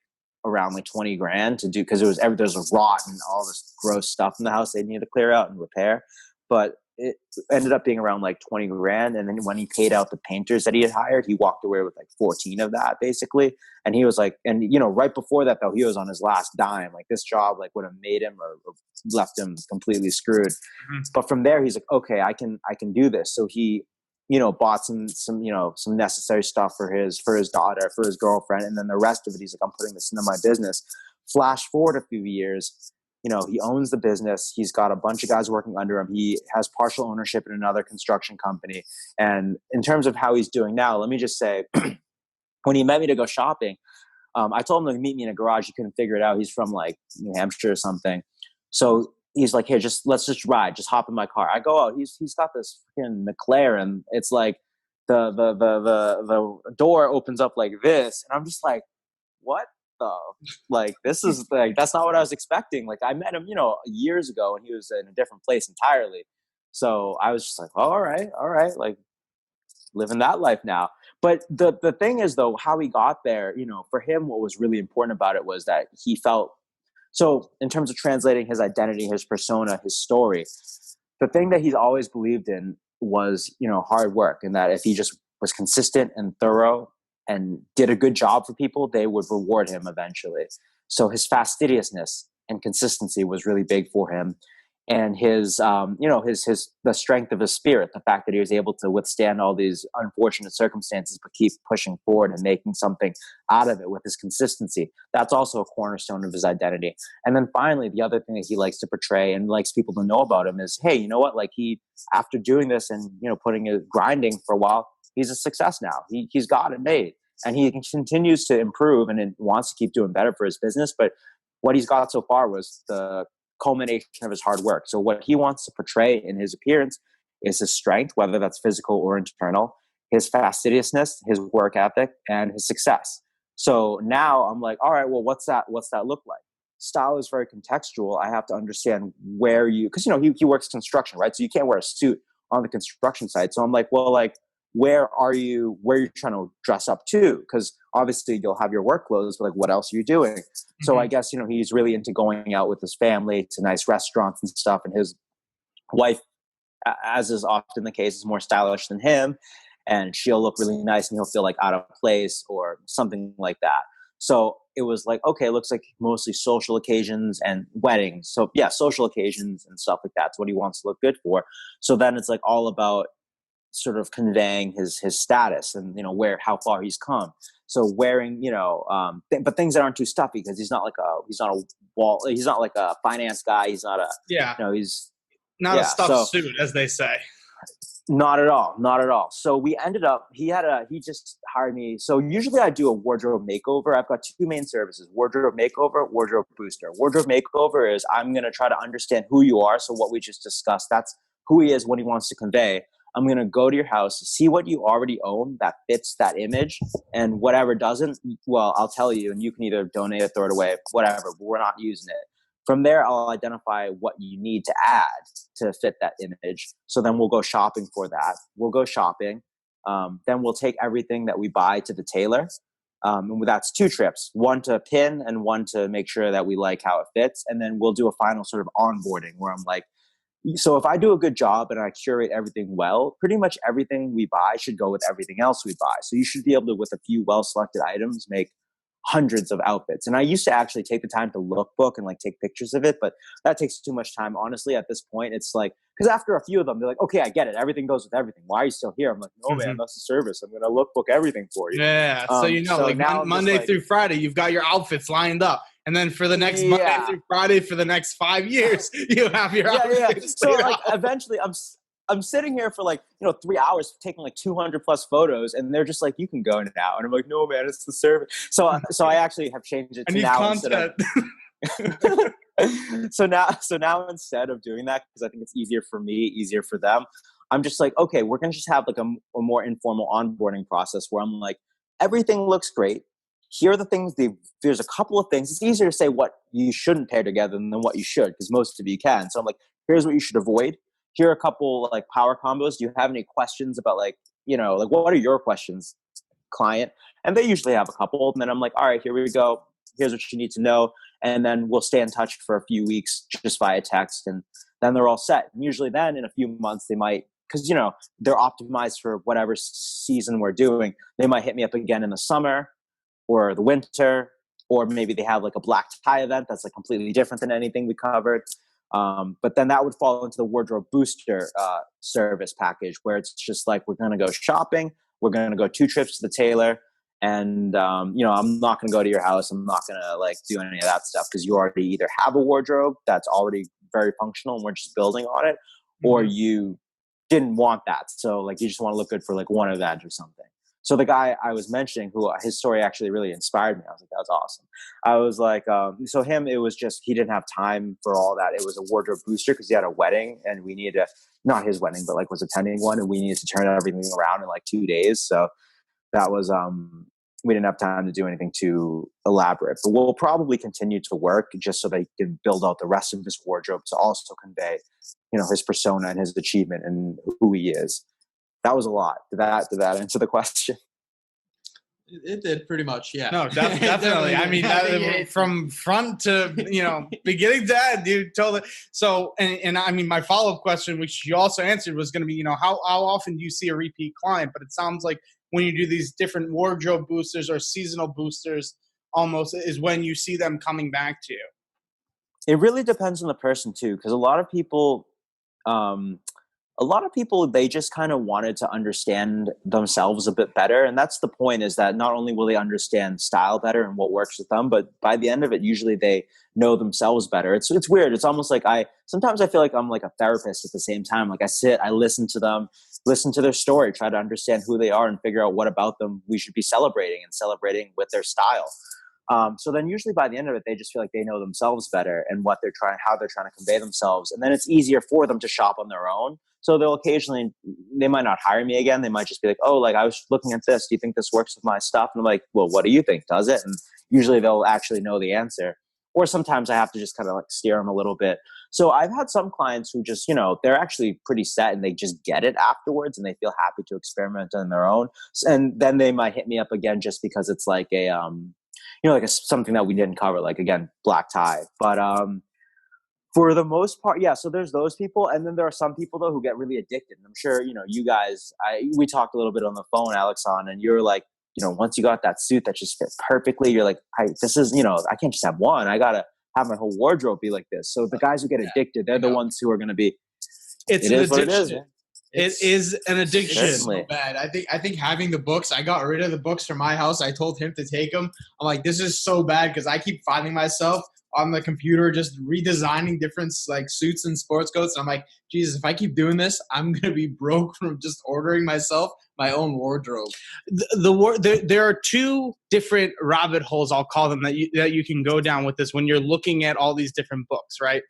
around like 20 grand to do, because there's a rot and all this gross stuff in the house they need to clear out and repair. But it ended up being around like 20 grand. And then when he paid out the painters that he had hired, he walked away with like 14 of that basically. And he was like, and right before that though, he was on his last dime. Like this job like would have made him or left him completely screwed. Mm-hmm. But from there, he's like, okay, I can do this. So he, bought some necessary stuff for his daughter, for his girlfriend. And then the rest of it, he's like, I'm putting this into my business. Flash forward a few years, he owns the business. He's got a bunch of guys working under him. He has partial ownership in another construction company. And in terms of how he's doing now, let me just say, when he met me to go shopping, I told him to meet me in a garage. He couldn't figure it out. He's from like New Hampshire or something. So he's like, here, let's just ride. Just hop in my car. I go out. He's got this freaking McLaren. It's like the door opens up like this. And I'm just like, what? Like this is like, that's not what I was expecting. Like I met him years ago and he was in a different place entirely, so I was just like, all right, like living that life now. But the thing is though, how he got there, for him, what was really important about it was that he felt, so in terms of translating his identity, his persona, his story, the thing that he's always believed in was hard work, and that if he just was consistent and thorough and did a good job for people, they would reward him eventually. So his fastidiousness and consistency was really big for him. And his, the strength of his spirit, the fact that he was able to withstand all these unfortunate circumstances, but keep pushing forward and making something out of it with his consistency. That's also a cornerstone of his identity. And then finally, the other thing that he likes to portray and likes people to know about him is, hey, you know what? Like he, after doing this and, grinding for a while, he's a success now. He's got it made, and he continues to improve and wants to keep doing better for his business. But what he's got so far was the culmination of his hard work. So what he wants to portray in his appearance is his strength, whether that's physical or internal, his fastidiousness, his work ethic, and his success. So now I'm like, all right, well, what's that look like? Style is very contextual. I have to understand where because he works construction, right? So you can't wear a suit on the construction site. So I'm like, well, like, where you're trying to dress up to? Because obviously you'll have your work clothes, but like, what else are you doing? Mm-hmm. So I guess, he's really into going out with his family to nice restaurants and stuff. And his wife, as is often the case, is more stylish than him. And she'll look really nice and he'll feel like out of place or something like that. So it was like, okay, it looks like mostly social occasions and weddings. So yeah, social occasions and stuff like that's what he wants to look good for. So then it's like all about sort of conveying his status and how far he's come. So wearing but things that aren't too stuffy, because he's not like a finance guy. He's not he's not a stuffed suit, as they say. Not at all. So we ended up, he just hired me. So usually I do a wardrobe makeover. I've got two main services: wardrobe makeover, wardrobe booster. Wardrobe makeover is I'm going to try to understand who you are. So what we just discussed, that's who he is, what he wants to convey. I'm going to go to your house, see what you already own that fits that image, and whatever doesn't, well, I'll tell you, and you can either donate it, throw it away, whatever, but we're not using it. From there, I'll identify what you need to add to fit that image. So then we'll go shopping for that. We'll go shopping. Then we'll take everything that we buy to the tailor. And that's 2 trips, one to pin and one to make sure that we like how it fits. And then we'll do a final sort of onboarding where I'm like, so if I do a good job and I curate everything well, pretty much everything we buy should go with everything else we buy. So you should be able to, with a few well-selected items, make hundreds of outfits. And I used to actually take the time to look book and like take pictures of it, but that takes too much time. Honestly, at this point, it's like, because after a few of them, they're like, okay, I get it. Everything goes with everything. Why are you still here? I'm like, no, man, that's the service. I'm going to look book everything for you. Yeah. So, like now Monday through Friday, you've got your outfits lined up. And then for the next Monday through Friday, for the next 5 years, you have your outfits. So like eventually I'm sitting here for like, 3 hours taking like 200 plus photos, and they're just like, you can go now. And I'm like, no, man, it's the service. So I actually have changed it to now content. So now instead of doing that, because I think it's easier for me, easier for them, I'm just like, okay, we're going to just have like a more informal onboarding process where I'm like, everything looks great. Here are the things, there's a couple of things. It's easier to say what you shouldn't pair together than what you should, because most of you can. So I'm like, here's what you should avoid. Here are a couple like power combos. Do you have any questions about like what are your questions, client? And they usually have a couple. And then I'm like, all right, here we go. Here's what you need to know. And then we'll stay in touch for a few weeks just via text. And then they're all set. And usually then in a few months, they might, because, they're optimized for whatever season we're doing. They might hit me up again in the summer or the winter, or maybe they have like a black tie event that's like completely different than anything we covered. But then that would fall into the wardrobe booster service package, where it's just like, we're going to go shopping. We're going to go 2 trips to the tailor. And, I'm not going to go to your house. I'm not going to like do any of that stuff, because you already either have a wardrobe that's already very functional and we're just building on it, or you didn't want that. So like, you just want to look good for like one event or something. So the guy I was mentioning, who his story actually really inspired me. I was like, that's awesome. I was like, so him, it was just, he didn't have time for all that. It was a wardrobe booster because he had a wedding, and we needed to, not his wedding, but like was attending one, and we needed to turn everything around in like 2 days. So that was, we didn't have time to do anything too elaborate, but we'll probably continue to work just so they can build out the rest of his wardrobe to also convey, his persona and his achievement and who he is. That was a lot. Did that answer the question? It did pretty much, yeah. No, definitely. I mean, from front to, beginning to end, dude, totally. So, and I mean, my follow-up question, which you also answered, was going to be, how often do you see a repeat client? But it sounds like when you do these different wardrobe boosters or seasonal boosters, almost is when you see them coming back to you. It really depends on the person too, because a lot of people, they just kind of wanted to understand themselves a bit better. And that's the point, is that not only will they understand style better and what works with them, but by the end of it, usually they know themselves better. It's weird. It's almost like sometimes I feel like I'm like a therapist at the same time. Like I listen to them, listen to their story, try to understand who they are and figure out what about them we should be celebrating with their style. So then usually by the end of it, they just feel like they know themselves better and how they're trying to convey themselves. And then it's easier for them to shop on their own. So they might not hire me again. They might just be like, oh, like I was looking at this. Do you think this works with my stuff? And I'm like, well, what do you think? Does it? And usually they'll actually know the answer. Or sometimes I have to just kind of like steer them a little bit. So I've had some clients who just, they're actually pretty set and they just get it afterwards and they feel happy to experiment on their own. And then they might hit me up again just because it's like something that we didn't cover, like again, black tie. But for the most part, yeah. So there's those people, and then there are some people though who get really addicted. And I'm sure you guys. We talked a little bit on the phone, Alexon, and you're like, once you got that suit that just fit perfectly, you're like, I can't just have one. I gotta have my whole wardrobe be like this. So the guys who get addicted, they're the ones who are going to be. It's an addiction. It is an addiction. It's so bad. I think having the books, I got rid of the books from my house. I told him to take them. I'm like, this is so bad, because I keep finding myself on the computer just redesigning different like suits and sports coats. And I'm like, Jesus, if I keep doing this, I'm gonna be broke from just ordering myself my own wardrobe. There are 2 different rabbit holes, I'll call them, that you can go down with this when you're looking at all these different books, right?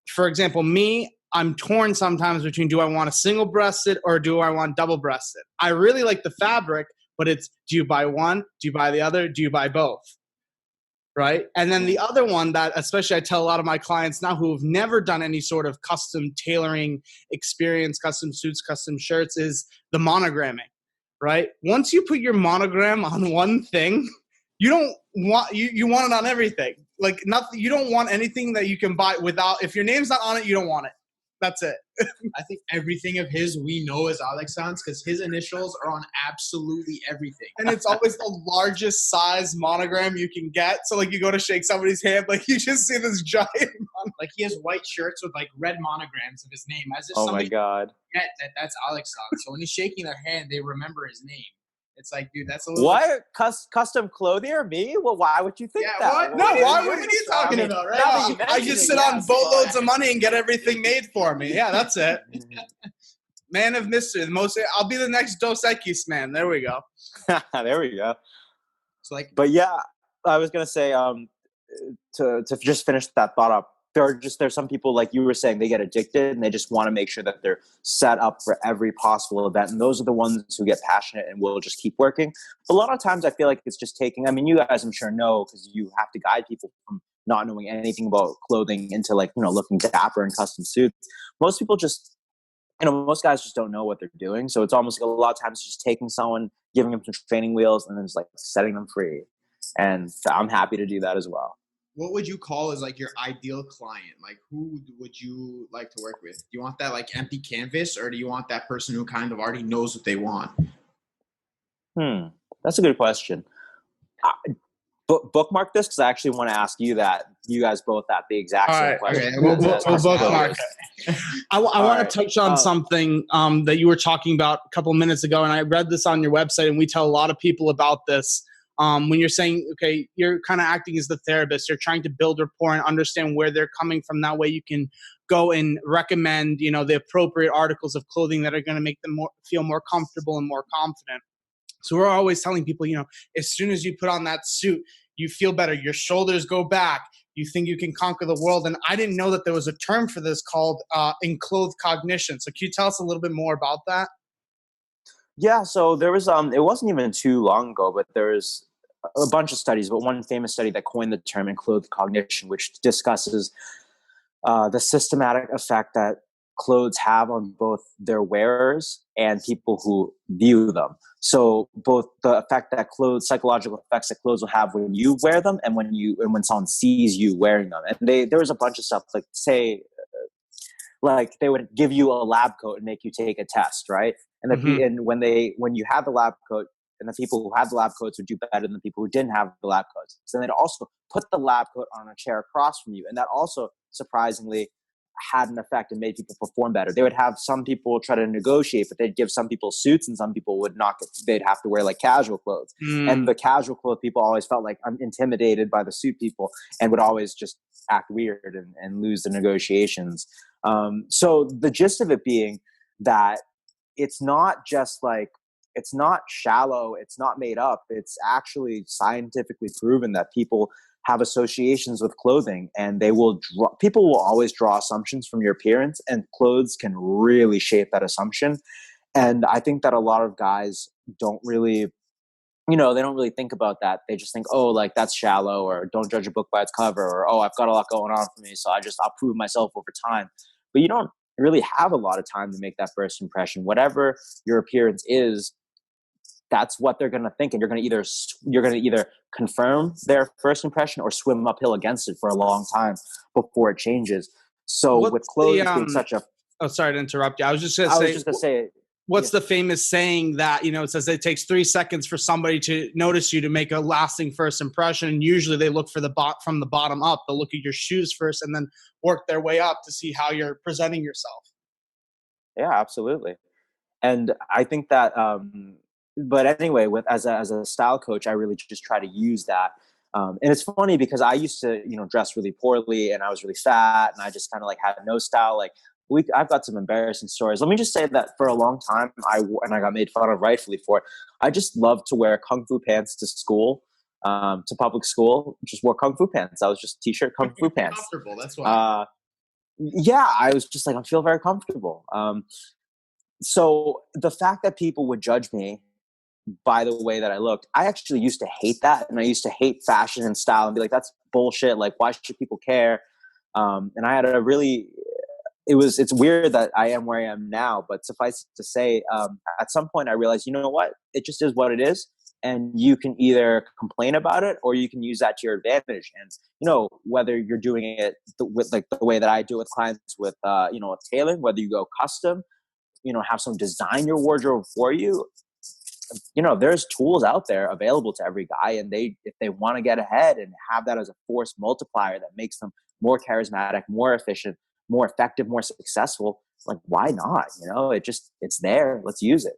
For example, me, I'm torn sometimes between, do I want a single breasted or do I want double breasted? I really like the fabric, but it's, do you buy one? Do you buy the other? Do you buy both? Right. And then the other one that especially I tell a lot of my clients now who have never done any sort of custom tailoring experience, custom suits, custom shirts, is the monogramming. Right. Once you put your monogram on one thing, you don't want, you want it on everything. Like nothing, you don't want anything that you can buy without, if your name's not on it, you don't want it. That's it. I think everything of his we know as Alexandre's because his initials are on absolutely everything. And it's always the largest size monogram you can get. So like you go to shake somebody's hand, like you just see this giant like he has white shirts with like red monograms of his name as if Oh my somebody God. forget that's Alexandre. So when he's shaking their hand, they remember his name. It's like, dude, that's a little. What? Custom clothing or me? Well, why would you think that? What? No, What what are you talking about, right? now that you I mention just it, sit on yes, boatloads but- of money and get everything made for me. Yeah, that's it. Man of mystery. The most. I'll be the next Dos Equis man. There we go. There we go. It's like, But yeah, I was gonna say, to just finish that thought up. There's some people, like you were saying, they get addicted and they just want to make sure that they're set up for every possible event. And those are the ones who get passionate and will just keep working. But a lot of times I feel like it's just taking, I mean, you guys I'm sure know, because you have to guide people from not knowing anything about clothing into like, looking dapper in custom suits. Most people just, most guys just don't know what they're doing. So it's almost like a lot of times just taking someone, giving them some training wheels and then just like setting them free. And I'm happy to do that as well. what would you call as like your ideal client? Like who would you like to work with? Do you want that like empty canvas or do you want that person who kind of already knows what they want? That's a good question. Bookmark this because I actually want to ask you that. You guys both have the exact same question. Okay, we'll bookmark it. I want to touch on something that you were talking about a couple of minutes ago, and I read this on your website, and we tell a lot of people about this. When you're saying, okay, you're kind of acting as the therapist, you're trying to build rapport and understand where they're coming from. That way you can go and recommend, the appropriate articles of clothing that are going to make them feel more comfortable and more confident. So we're always telling people, as soon as you put on that suit, you feel better. Your shoulders go back. You think you can conquer the world. And I didn't know that there was a term for this called enclothed cognition. So can you tell us a little bit more about that? Yeah, so there was, it wasn't even too long ago, but there's a bunch of studies, but one famous study that coined the term enclothed cognition, which discusses the systematic effect that clothes have on both their wearers and people who view them. So both the effect that psychological effects that clothes will have when you wear them and when someone sees you wearing them. And there was a bunch of stuff like, say, like they would give you a lab coat and make you take a test, right? And and when you had the lab coat, and the people who had the lab coats would do better than the people who didn't have the lab coats. So they'd also put the lab coat on a chair across from you, and that also surprisingly had an effect and made people perform better. They would have some people try to negotiate, but they'd give some people suits and some people would not they'd have to wear like casual clothes. And the casual clothes people always felt like I'm intimidated by the suit people and would always just act weird and lose the negotiations. So the gist of it being that it's not just like, it's not shallow, it's not made up. It's actually scientifically proven that people have associations with clothing, and people will always draw assumptions from your appearance, and clothes can really shape that assumption. And I think that a lot of guys don't really, they don't really think about that. They just think, oh, like that's shallow, or don't judge a book by its cover, or, oh, I've got a lot going on for me, so I'll prove myself over time. But you don't really have a lot of time to make that first impression. Whatever your appearance is, that's what they're going to think, and you're going to either confirm their first impression or swim uphill against it for a long time before it changes. So with clothes being such a sorry to interrupt you. I was just going to say what's the famous saying that it says it takes 3 seconds for somebody to notice you to make a lasting first impression, and usually they look from the bottom up. They'll look at your shoes first and then work their way up to see how you're presenting yourself. Yeah, absolutely. And I think that but anyway, as a style coach, I really just try to use that. And it's funny because I used to, dress really poorly, and I was really fat, and I just kind of like had no style. Like I've got some embarrassing stories. Let me just say that for a long time, I got made fun of rightfully for it. I just loved to wear kung fu pants to school, to public school. Just wore kung fu pants. I was just t-shirt kung fu pants. Comfortable. That's why. yeah, I was just like, I feel very comfortable. So the fact that people would judge me by the way that I looked, I actually used to hate that. And I used to hate fashion and style and be like, that's bullshit. Like, why should people care? And I had a really, it's weird that I am where I am now, but suffice it to say, at some point I realized, you know what, it just is what it is. And you can either complain about it or you can use that to your advantage. And, whether you're doing it with like the way that I do with clients with, with tailoring, whether you go custom, have some design your wardrobe for you, there's tools out there available to every guy. And if they want to get ahead and have that as a force multiplier that makes them more charismatic, more efficient, more effective, more successful, like, why not? It's there. Let's use it.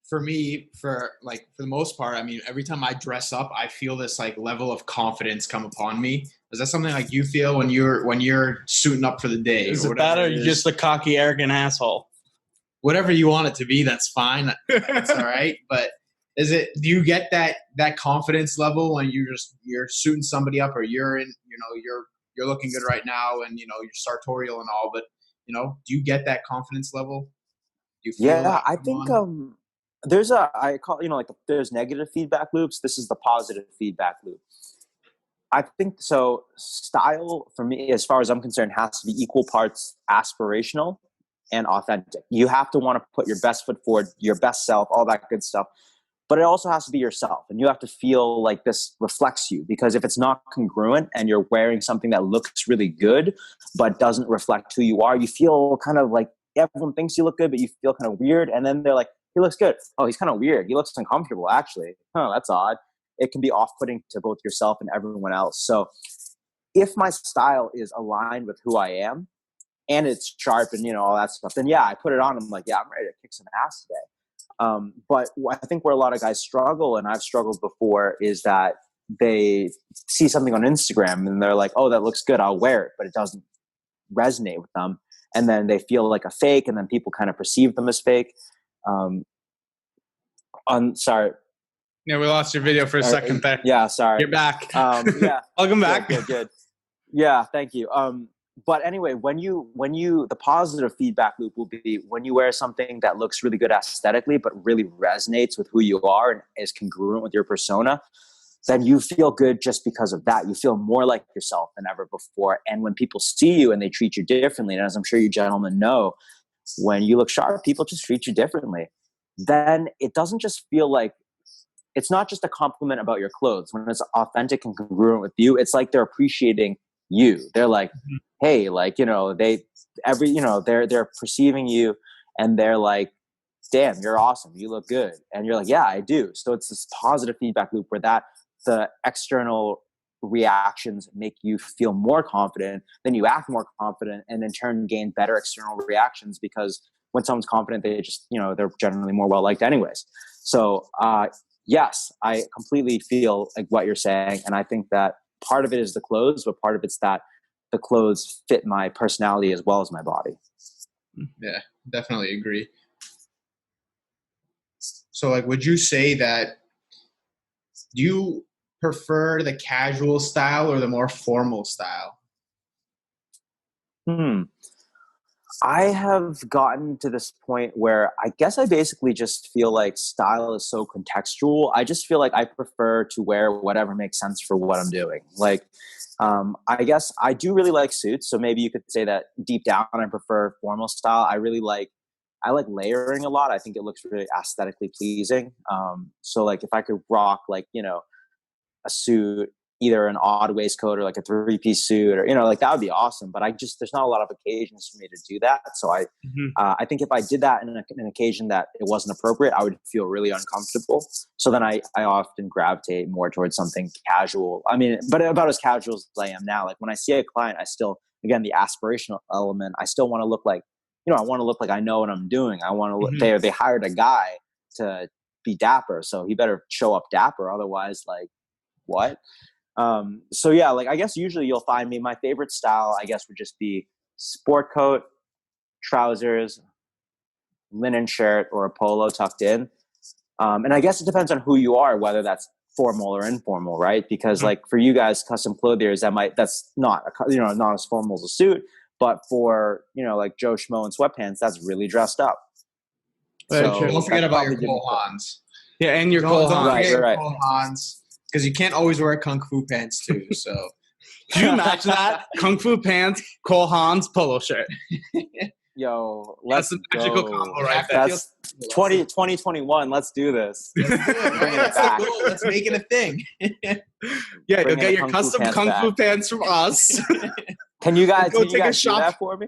For me, for the most part, I mean, every time I dress up, I feel this like level of confidence come upon me. Is that something like you feel when you're suiting up for the day? Is it that or just a cocky, arrogant asshole? Whatever you want it to be, that's fine. That's all right. But do you get that confidence level when you're suiting somebody up, or you're in, you're looking good right now, and you're sartorial and all, but do you get that confidence level? Do you feel I think there's negative feedback loops. This is the positive feedback loop. I think so. Style for me, as far as I'm concerned, has to be equal parts aspirational and authentic. You have to want to put your best foot forward, your best self, all that good stuff. But it also has to be yourself, and you have to feel like this reflects you, because if it's not congruent and you're wearing something that looks really good but doesn't reflect who you are, you feel kind of like everyone thinks you look good, but you feel kind of weird. And then they're like, he looks good. Oh, he's kind of weird. He looks uncomfortable, actually. Oh, that's odd. It can be off-putting to both yourself and everyone else. So if my style is aligned with who I am and it's sharp and, all that stuff, then yeah, I put it on. I'm like, yeah, I'm ready to kick some ass today. But I think where a lot of guys struggle, and I've struggled before, is that they see something on Instagram and they're like, oh, that looks good, I'll wear it, but it doesn't resonate with them. And then they feel like a fake, and then people kind of perceive them as fake. Sorry. Yeah, we lost your video for a second there. Yeah, sorry. You're back. Yeah. Welcome back. Good. Yeah, thank you. But anyway, when you the positive feedback loop will be when you wear something that looks really good aesthetically, but really resonates with who you are and is congruent with your persona, then you feel good just because of that. You feel more like yourself than ever before. And when people see you and they treat you differently, and as I'm sure you gentlemen know, when you look sharp, people just treat you differently. Then it doesn't just feel like, it's not just a compliment about your clothes. When it's authentic and congruent with you, it's like they're appreciating you. They're like, hey, like, they're perceiving you and they're like, damn, you're awesome. You look good. And you're like, yeah, I do. So it's this positive feedback loop where the external reactions make you feel more confident, then you act more confident, and in turn gain better external reactions, because when someone's confident, they just, they're generally more well-liked anyways. So, yes, I completely feel like what you're saying. And I think that part of it is the clothes, but part of it's that the clothes fit my personality as well as my body. Yeah, definitely agree. So like, would you say that, do you prefer the casual style or the more formal style? I have gotten to this point where I guess I basically just feel like style is so contextual. I just feel like I prefer to wear whatever makes sense for what I'm doing. Like, I guess I do really like suits. So maybe you could say that deep down I prefer formal style. I like layering a lot. I think it looks really aesthetically pleasing. So like if I could rock like, a suit, either an odd waistcoat or like a 3-piece suit, or, like that would be awesome. But there's not a lot of occasions for me to do that. So I think if I did that in an occasion that it wasn't appropriate, I would feel really uncomfortable. So then I often gravitate more towards something casual. I mean, but about as casual as I am now. Like when I see a client, I still, again, the aspirational element, I still want to look like, I want to look like I know what I'm doing. I want to look, they hired a guy to be dapper, so he better show up dapper. Otherwise, like, what? So yeah, like I guess usually you'll find me, my favorite style, I guess, would just be sport coat, trousers, linen shirt, or a polo tucked in. And I guess it depends on who you are, whether that's formal or informal, right? Because Mm-hmm. like for you guys, custom clothiers, that's not not as formal as a suit, but for like Joe Schmo in sweatpants, that's really dressed up. Very So true. Don't forget that's about your probably Cole different. Hans. Yeah, and your Don't Cole Haan. forget your Right. Cole Hans, because you can't always wear kung fu pants too. So Can you imagine that? Kung Fu pants, Cole Haan's polo shirt. Yo, That's let's a magical go. combo right there. That's 2021. Let's do this. Let's do it, Bring right? it back. Cool. Let's make it a thing. Yeah, Bring you'll get in your the custom pants Kung Fu back. pants from us. Can you guys, Go can you take a guys do shop. that for me?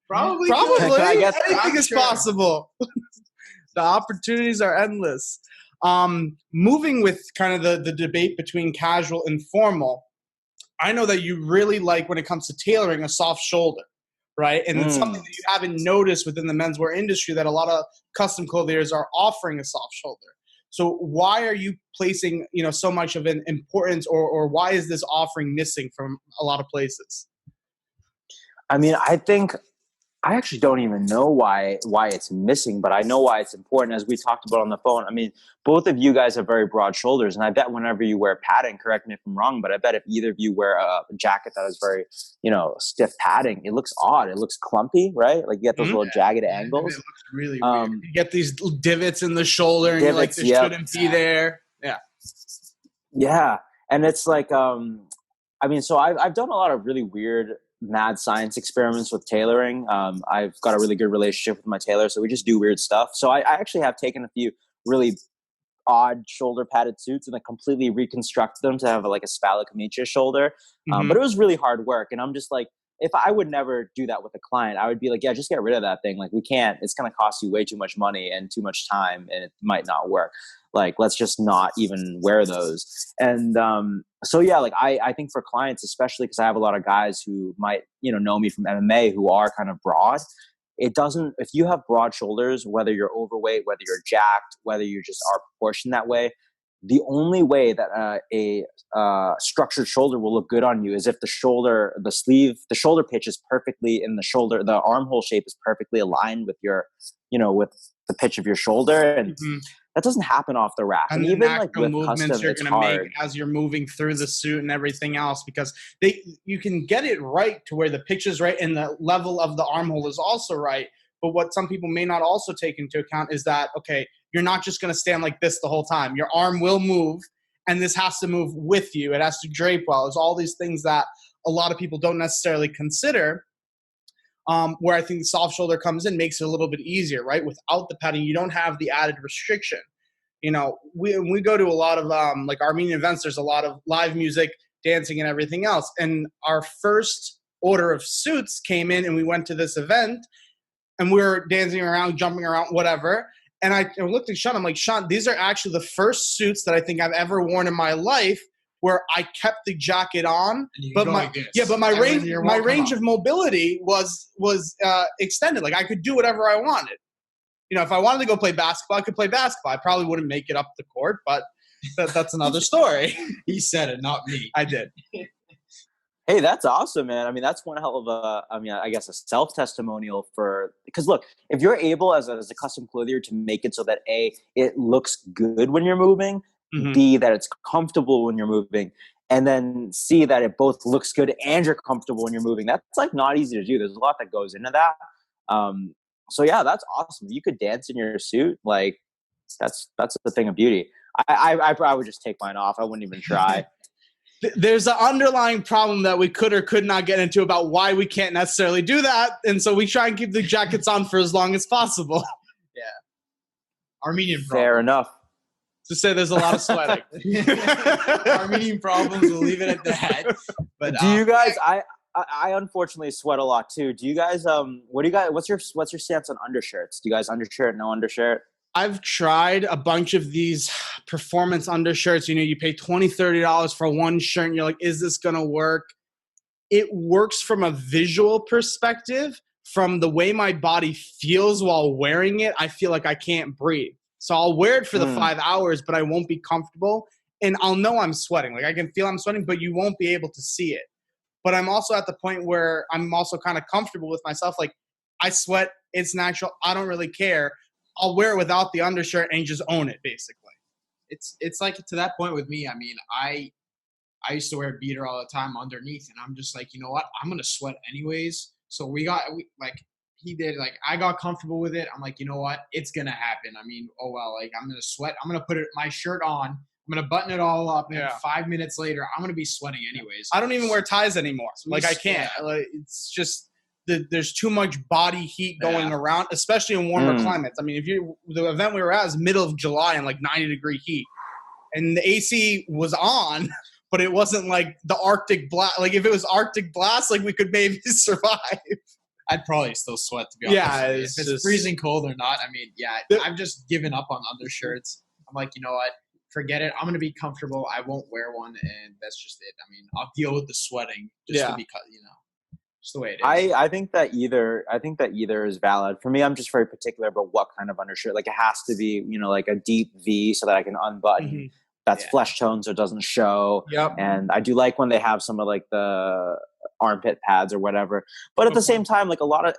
Probably. Probably. Can I get that? Anything I'm is sure. possible. The opportunities are endless. Moving with kind of the debate between casual and formal, I know that you really like, when it comes to tailoring, a soft shoulder, right? And it's something that you haven't noticed within the menswear industry, that a lot of custom clothiers are offering a soft shoulder. So why are you placing, so much of an importance, or why is this offering missing from a lot of places? I mean, I actually don't even know why it's missing, but I know why it's important, as we talked about on the phone. I mean, both of you guys have very broad shoulders, and I bet whenever you wear padding, correct me if I'm wrong, but I bet if either of you wear a jacket that is very, stiff padding, it looks odd. It looks clumpy, right? Like you get those little jagged angles. It looks really weird. You get these divots in the shoulder, and you're like, Divots, this yep. shouldn't be there. Yeah. Yeah. And it's like, so I've done a lot of really weird mad science experiments with tailoring. I've got a really good relationship with my tailor, so we just do weird stuff. So I actually have taken a few really odd shoulder padded suits and then completely reconstructed them to have like a spalla camicia shoulder. But it was really hard work. And I'm just like, if I would never do that with a client, I would be like, yeah, just get rid of that thing. Like, we can't, it's going to cost you way too much money and too much time, and it might not work. Like, let's just not even wear those. And so, yeah, like I think for clients, especially because I have a lot of guys who might, know me from MMA who are kind of broad. It doesn't, if you have broad shoulders, whether you're overweight, whether you're jacked, whether you just are proportioned that way, the only way that a structured shoulder will look good on you is if the shoulder pitch is perfectly in the shoulder, the armhole shape is perfectly aligned with your, with the pitch of your shoulder. And that doesn't happen off the rack. And even like with movements custom, you're it's going to hard. make as you're moving through the suit and everything else, because you can get it right to where the pitch is right and the level of the armhole is also right. But what some people may not also take into account is that, okay, you're not just going to stand like this the whole time. Your arm will move, and this has to move with you. It has to drape well. There's all these things that a lot of people don't necessarily consider, where I think the soft shoulder comes in, makes it a little bit easier, right? Without the padding, you don't have the added restriction. We go to a lot of like Armenian events, there's a lot of live music, dancing, and everything else. And our first order of suits came in, and we went to this event, and we were dancing around, jumping around, whatever. And I looked at Sean. I'm like, Sean, these are actually the first suits that I think I've ever worn in my life where I kept the jacket on, but my range of mobility was extended. Like, I could do whatever I wanted. If I wanted to go play basketball, I could play basketball. I probably wouldn't make it up the court, but that's another story. He said it, not me. I did. Hey, that's awesome, man. I mean, that's one hell of I guess a self-testimonial because look, if you're able as a custom clothier to make it so that A, it looks good when you're moving, B, that it's comfortable when you're moving, and then C, that it both looks good and you're comfortable when you're moving, that's like not easy to do. There's a lot that goes into that. So yeah, that's awesome. You could dance in your suit. Like, that's the thing of beauty. I would just take mine off. I wouldn't even try. There's an underlying problem that we could or could not get into about why we can't necessarily do that. And so we try and keep the jackets on for as long as possible. Yeah. Armenian problems. Fair enough. To say there's a lot of sweating. Armenian problems, we'll leave it at that. But do you guys, I unfortunately sweat a lot too. Do you guys, what's your stance on undershirts? Do you guys undershirt, no undershirt? I've tried a bunch of these performance undershirts. You pay $20, $30 for one shirt, and you're like, is this going to work? It works from a visual perspective. From the way my body feels while wearing it, I feel like I can't breathe. So I'll wear it for the 5 hours, but I won't be comfortable. And I'll know I'm sweating. Like, I can feel I'm sweating, but you won't be able to see it. But I'm also at the point where I'm also kind of comfortable with myself. Like, I sweat. It's natural. I don't really care. I'll wear it without the undershirt and just own it, basically. it's like to that point with me. I mean, I used to wear a beater all the time underneath, and I'm just like, you know what? I'm gonna sweat anyways. So like he did, like I got comfortable with it. I'm like, you know what? It's gonna happen. I mean, oh well, like I'm gonna sweat. I'm gonna put my shirt on. I'm gonna button it all up, and 5 minutes later, I'm gonna be sweating anyways. I don't even wear ties anymore. Like I can't. Like, it's just there's too much body heat going around, especially in warmer climates. I mean, the event we were at was middle of July and like 90-degree heat, and the AC was on. But it wasn't like the Arctic blast. Like if it was Arctic blast, like we could maybe survive. I'd probably still sweat, to be honest. Yeah, if it's freezing cold or not. I mean, I've just given up on undershirts. I'm like, you know what? Forget it. I'm gonna be comfortable. I won't wear one, and that's just it. I mean, I'll deal with the sweating just to be, just the way it is. I think that either is valid. For me, I'm just very particular about what kind of undershirt. Like it has to be, like a deep V so that I can unbutton. Mm-hmm. That's flesh tone, so it doesn't show. Yep. And I do like when they have some of like the armpit pads or whatever. But at the same time, like a lot of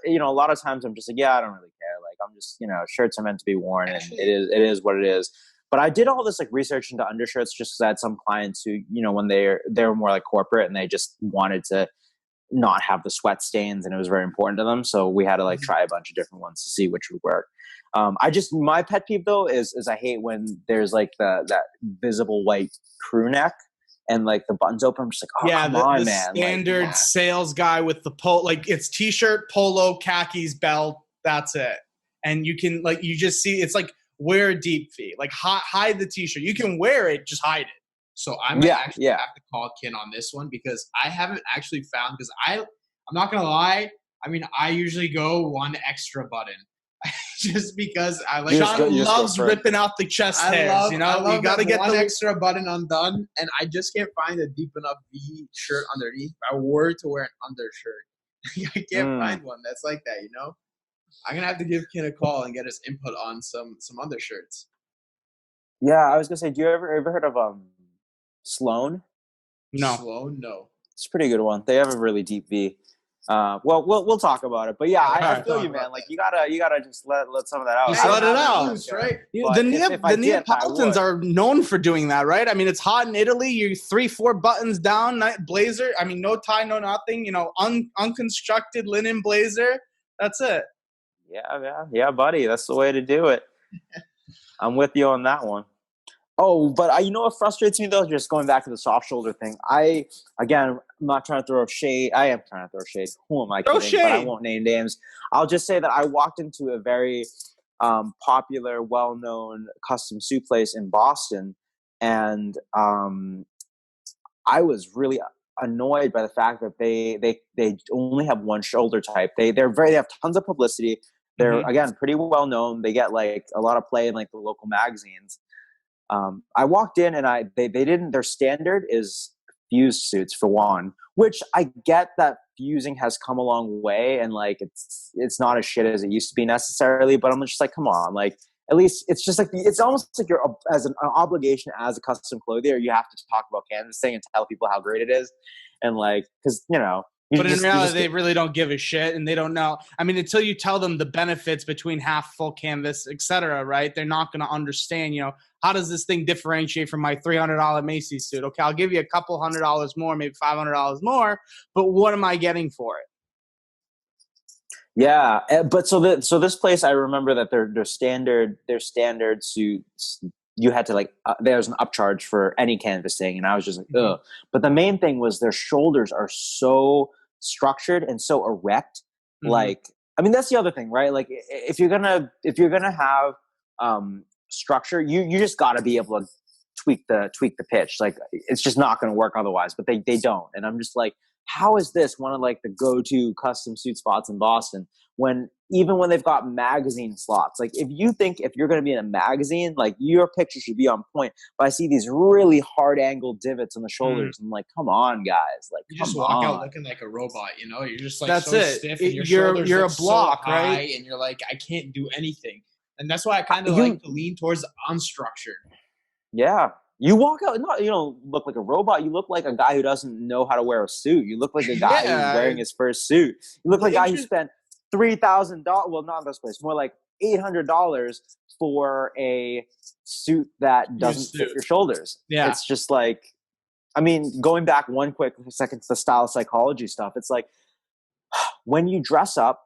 times I'm just like, I don't really care. Like I'm just, shirts are meant to be worn, and it is what it is. But I did all this like research into undershirts just because I had some clients who, when they were more like corporate and they just wanted to not have the sweat stains, and it was very important to them. So we had to like try a bunch of different ones to see which would work. My pet peeve though is I hate when there's like that visible white crew neck and like the buttons open. I'm just like, come on, the man. Standard sales guy with the like it's t-shirt, polo, khakis, belt. That's it. And you can you just see, it's like wear a deep V, like hide the t-shirt. You can wear it, just hide it. So I might have to call Kin on this one because I haven't actually found, because I'm not going to lie. I mean, I usually go one extra button just because I like. Sean loves ripping out the chest hairs. You got to get one extra button undone, and I just can't find a deep enough V shirt underneath. If I were to wear an undershirt, I can't find one that's like that. I'm gonna have to give Kin a call and get his input on some undershirts. Yeah, I was gonna say, do you ever heard of Sloan? No. Sloan, no. It's a pretty good one. They have a really deep V. Well, we'll talk about it. But yeah, I feel you, man. Like you gotta just let some of that out. Just let it out, loose, right? The Neapolitans are known for doing that, right? I mean, it's hot in Italy. You 3-4 buttons down, blazer. I mean, no tie, no nothing. Unconstructed linen blazer. That's it. Yeah, buddy. That's the way to do it. I'm with you on that one. Oh, but what frustrates me though, just going back to the soft shoulder thing. I'm not trying to throw shade. I am trying to throw shade. Who am I kidding? But I won't name names. I'll just say that I walked into a very popular, well-known custom suit place in Boston, and I was really annoyed by the fact that they only have one shoulder type. They have tons of publicity. They're again pretty well known. They get like a lot of play in like the local magazines. I walked in and they didn't. Their standard is fused suits for one, which I get that fusing has come a long way and like it's not as shit as it used to be necessarily. But I'm just like, come on, like at least it's just like it's almost like you're as an obligation as a custom clothier, you have to talk about canvassing and tell people how great it is, and like because But in reality, they really don't give a shit, and they don't know. I mean, until you tell them the benefits between half, full canvas, etc., right? They're not going to understand, how does this thing differentiate from my $300 Macy's suit? Okay, I'll give you a couple $100 more, maybe $500 more, but what am I getting for it? Yeah, but so this place, I remember that their standard suits, you had to there's an upcharge for any canvassing, and I was just like, ugh. But the main thing was their shoulders are so structured and so erect. Like, I mean, that's the other thing, right? Like, if you're gonna have structure, you just got to be able to tweak the pitch. Like, it's just not going to work otherwise. But they don't, and I'm just like, how is this one of like the go-to custom suit spots in Boston even when they've got magazine slots? Like if you're going to be in a magazine, like your picture should be on point, but I see these really hard angled divots on the shoulders. I'm like, come on guys. Like you just walk out looking like a robot, you're just like that's so it. Stiff and your shoulders you're look a block, so high, right? And you're like, I can't do anything. And that's why I kind of like to lean towards unstructured. Yeah. You walk out, you don't look like a robot. You look like a guy who doesn't know how to wear a suit. You look like a guy who's wearing his first suit. You look like a guy who spent $3,000. Well, not in this place. More like $800 for a suit that doesn't fit your shoulders. Yeah. It's just like, I mean, going back one quick second to the style psychology stuff, it's like when you dress up,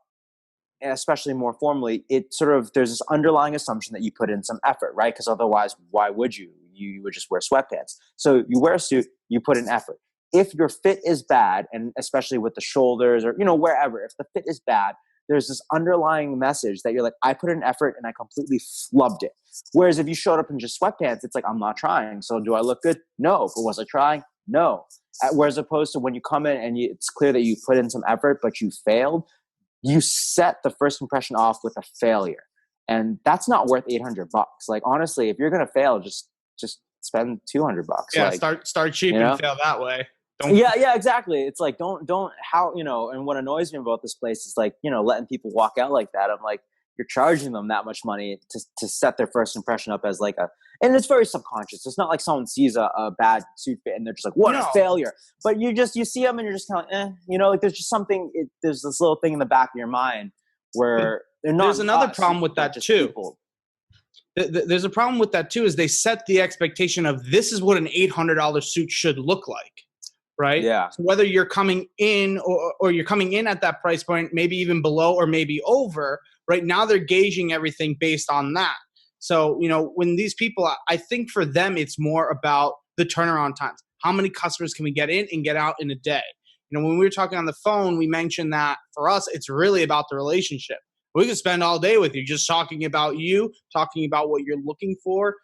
especially more formally, it sort of, there's this underlying assumption that you put in some effort, right? Because otherwise, why would you? You would just wear sweatpants. So you wear a suit, you put in effort. If your fit is bad, and especially with the shoulders or, wherever, if the fit is bad, there's this underlying message that you're like, I put in effort and I completely flubbed it. Whereas if you showed up in just sweatpants, it's like, I'm not trying. So do I look good? No. But was I trying? No. Whereas opposed to when you come in and it's clear that you put in some effort, but you failed, you set the first impression off with a failure. And that's not worth $800. Like, honestly, if you're going to fail, just spend $200. Yeah. Like, start cheap and fail that way. Yeah, exactly. It's like, don't and what annoys me about this place is like, letting people walk out like that. I'm like, you're charging them that much money to set their first impression up as like and it's very subconscious. It's not like someone sees a bad suit fit and they're just like, what a failure. But you see them and you're just kind of like there's just something, there's this little thing in the back of your mind where they're not. There's another problem with that too. There's a problem with that too, is they set the expectation of this is what an $800 suit should look like. Right? Yeah. So whether you're coming in or you're coming in at that price point, maybe even below or maybe over, right now they're gauging everything based on that. So, when these people, I think for them, it's more about the turnaround times. How many customers can we get in and get out in a day? When we were talking on the phone, we mentioned that for us, it's really about the relationship. We could spend all day with you just talking about you, talking about what you're looking for,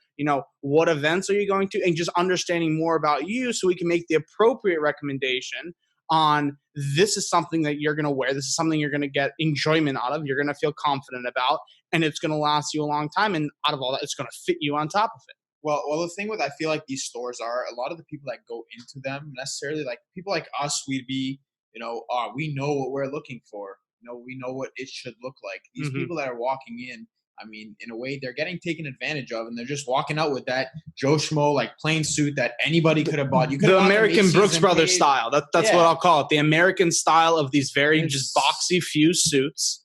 what events are you going to, and just understanding more about you so we can make the appropriate recommendation on this is something that you're going to wear. This is something you're going to get enjoyment out of. You're going to feel confident about, and it's going to last you a long time. And out of all that, it's going to fit you on top of it. Well, the thing with, I feel like these stores are, a lot of the people that go into them necessarily, like people like us, we'd be, we know what we're looking for. We know what it should look like. These people that are walking in, I mean, in a way, they're getting taken advantage of, and they're just walking out with that Joe Schmo, like plain suit that anybody could have bought. You could the have American Brooks Brothers style. That's what I'll call it. The American style of these very just boxy fused suits,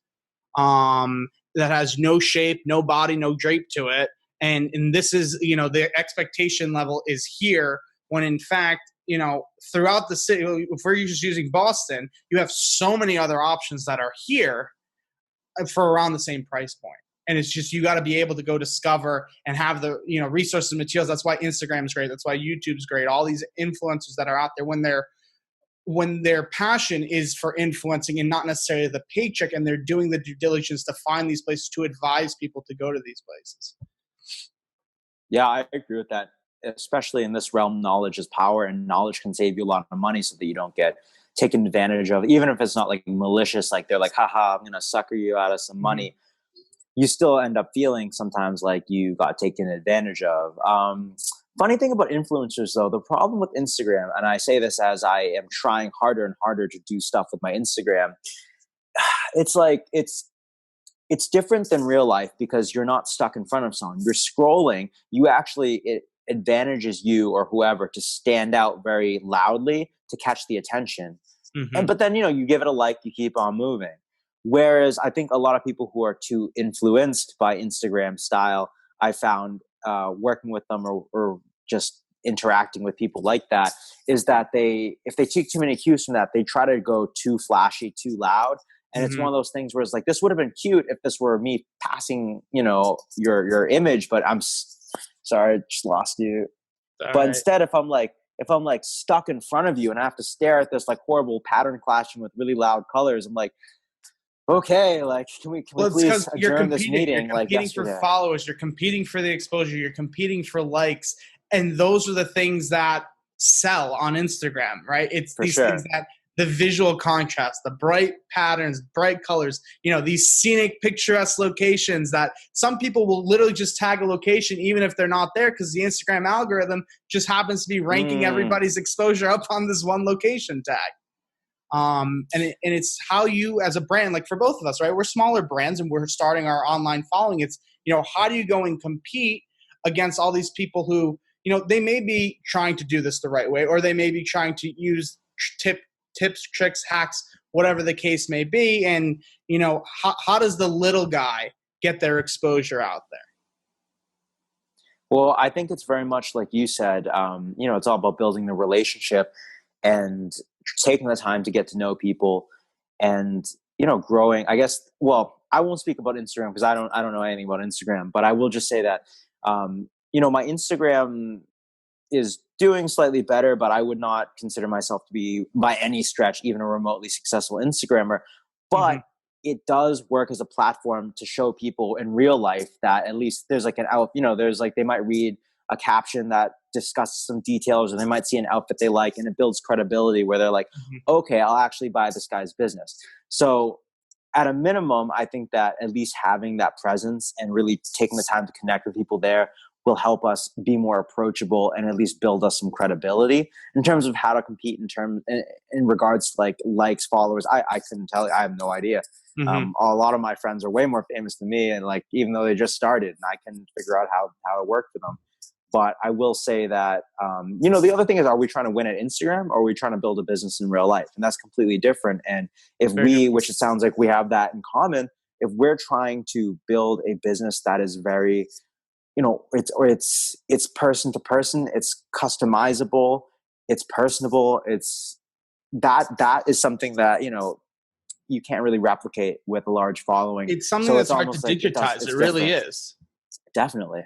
that has no shape, no body, no drape to it, and this is the expectation level is here when in fact. Throughout the city, if we're just using Boston, you have so many other options that are here for around the same price point. And it's just, you got to be able to go discover and have the, resources and materials. That's why Instagram is great. That's why YouTube's great. All these influencers that are out there when their passion is for influencing and not necessarily the paycheck, and they're doing the due diligence to find these places to advise people to go to these places. Yeah, I agree with that. Especially in this realm, knowledge is power, and knowledge can save you a lot of money so that you don't get taken advantage of, even if it's not like malicious, like they're like, haha, I'm going to sucker you out of some money. You still end up feeling sometimes like you got taken advantage of. Funny thing about influencers though, the problem with Instagram, and I say this as I am trying harder and harder to do stuff with my Instagram, it's like, it's different than real life because you're not stuck in front of someone. You're scrolling. It advantages you or whoever to stand out very loudly to catch the attention. But then, you give it a like, you keep on moving. Whereas I think a lot of people who are too influenced by Instagram style, I found working with them or just interacting with people like that, is that if they take too many cues from that, they try to go too flashy, too loud. And it's one of those things where it's like, this would have been cute if this were me passing, your image, but I'm sorry, I just lost you. But instead, if I'm like stuck in front of you and I have to stare at this like horrible pattern clashing with really loud colors, I'm like, okay, like can we please adjourn this meeting? You're competing for followers, you're competing for the exposure, you're competing for likes, and those are the things that sell on Instagram, right? It's things that the visual contrast, the bright patterns, bright colors, these scenic, picturesque locations that some people will literally just tag a location even if they're not there because the Instagram algorithm just happens to be ranking everybody's exposure up on this one location tag. And it's how you as a brand, like for both of us, right? We're smaller brands and we're starting our online following. It's, how do you go and compete against all these people who, they may be trying to do this the right way, or they may be trying to use tips, tricks, hacks, whatever the case may be. And, how does the little guy get their exposure out there? Well, I think it's very much like you said, it's all about building the relationship and taking the time to get to know people and, growing, I guess. Well, I won't speak about Instagram because I don't know anything about Instagram, but I will just say that, my Instagram is doing slightly better, but I would not consider myself to be by any stretch even a remotely successful Instagrammer. But it does work as a platform to show people in real life that at least there's like they might read a caption that discusses some details, or they might see an outfit they like, and it builds credibility where they're like, okay, I'll actually buy this guy's business. So at a minimum, I think that at least having that presence and really taking the time to connect with people there will help us be more approachable and at least build us some credibility. In terms of how to compete in regards to like likes, followers, I couldn't tell you. I have no idea. A lot of my friends are way more famous than me, and like even though they just started, and I can figure out how to work for them. But I will say that the other thing is, are we trying to win at Instagram, or are we trying to build a business in real life? And that's completely different. And if which it sounds like we have that in common, if we're trying to build a business that is very it's person to person, it's customizable, it's personable, that is something that you can't really replicate with a large following. It's something that's hard to digitize. It really is. Definitely.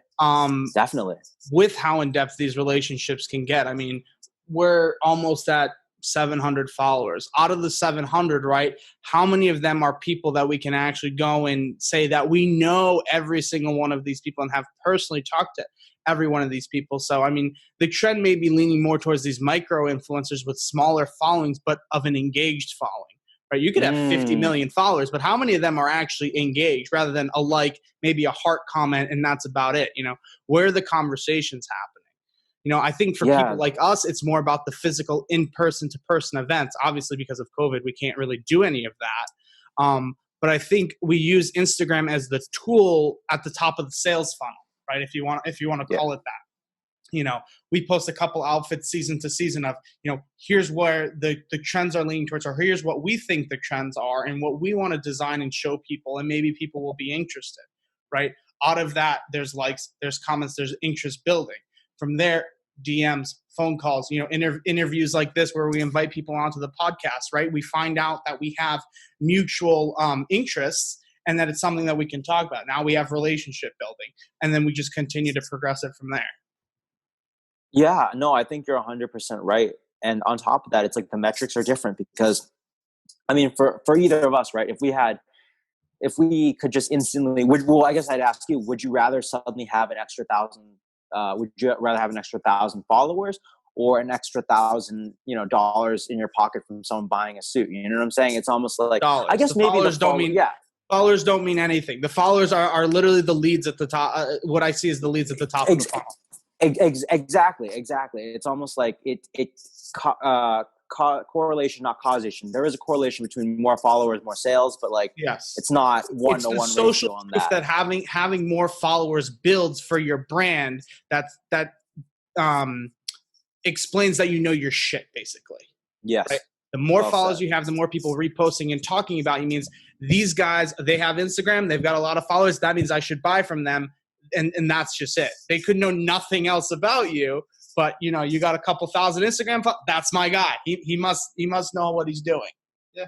Definitely. With how in depth these relationships can get. I mean, we're almost at 700 followers. Out of the 700, right, how many of them are people that we can actually go and say that we know every single one of these people and have personally talked to every one of these people? So, I mean, the trend may be leaning more towards these micro influencers with smaller followings, but of an engaged following, right? You could have 50 million followers, but how many of them are actually engaged rather than a like, maybe a heart comment, and that's about it? Where are the conversations happening? I think for people like us, it's more about the physical in-person to person events. Obviously, because of COVID, we can't really do any of that. But I think we use Instagram as the tool at the top of the sales funnel, right? If you want to call it that. We post a couple outfits season to season of, here's where the trends are leaning towards, or here's what we think the trends are and what we want to design and show people, and maybe people will be interested, right? Out of that, there's likes, there's comments, there's interest building. From there, DMs, phone calls, interviews like this where we invite people onto the podcast, right? We find out that we have mutual interests and that it's something that we can talk about. Now we have relationship building, and then we just continue to progress it from there. Yeah, no, I think you're 100% right. And on top of that, it's like the metrics are different because, I mean, for either of us, right, if we could just instantly, I guess I'd ask you, would you rather suddenly have an extra 1,000? Would you rather have an extra 1,000 followers or an extra $1,000, dollars in your pocket from someone buying a suit? You know what I'm saying? It's almost like dollars. I guess the maybe followers followers don't mean anything. The followers are literally the leads at the top. What I see is the leads at the top of the funnel. Exactly. It's almost like correlation, not causation. There is a correlation between more followers, more sales, but it's not 1-to-1 ratio on that. It's that having more followers builds for your brand. That explains that your shit, basically. Yes. Right? The more followers you have, the more people reposting and talking about you. Means these guys, they have Instagram, they've got a lot of followers. That means I should buy from them, and that's just it. They could know nothing else about you. But you got a couple thousand Instagram. That's my guy. He must know what he's doing. Yeah,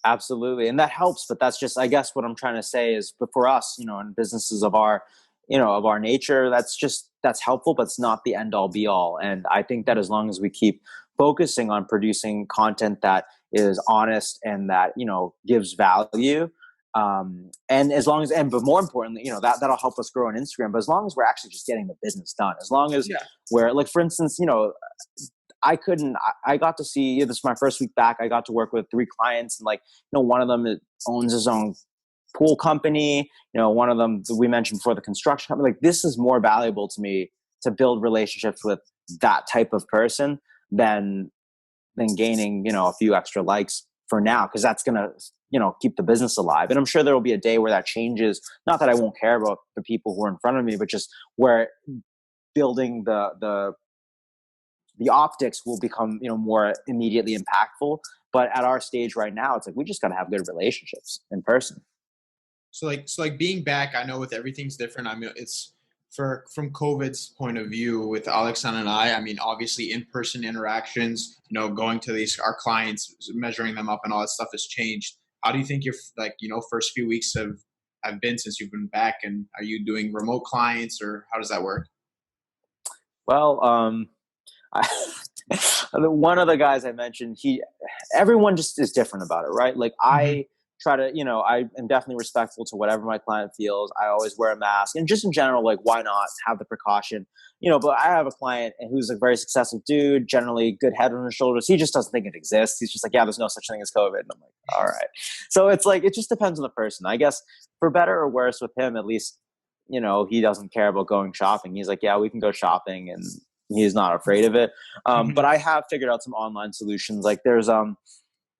absolutely, and that helps. But that's just, I guess, what I'm trying to say is, but for us, in businesses of our nature, that's helpful, but it's not the end all be all. And I think that as long as we keep focusing on producing content that is honest and that gives value. And as long as, but more importantly, that'll help us grow on Instagram. But as long as we're actually just getting the business done, as long as we're like, for instance, I got to see, this is my first week back. I got to work with 3 clients, and one of them owns his own pool company. One of them we mentioned before, the construction company. This is more valuable to me to build relationships with that type of person than gaining, a few extra likes for now, because that's going to, keep the business alive. And I'm sure there will be a day where that changes. Not that I won't care about the people who are in front of me, but just where building the optics will become, more immediately impactful. But at our stage right now, it's like, we just got to have good relationships in person. So being back, I know with everything's different. I mean, it's from COVID's point of view with Alexandre and I mean, obviously in-person interactions, going to our clients, measuring them up and all that stuff has changed. How do you think your first few weeks have been since you've been back, and are you doing remote clients, or how does that work? Well, one of the guys I mentioned, everyone just is different about it, right? Like I try to, I am definitely respectful to whatever my client feels. I always wear a mask, and just in general, like why not have the precaution, but I have a client who's a very successful dude, generally good head on his shoulders. He just doesn't think it exists. He's just like, yeah, there's no such thing as COVID. And I'm like, all right. So it's like, it just depends on the person, I guess. For better or worse with him, at least, he doesn't care about going shopping. He's like, yeah, we can go shopping, and he's not afraid of it. But I have figured out some online solutions. Like there's on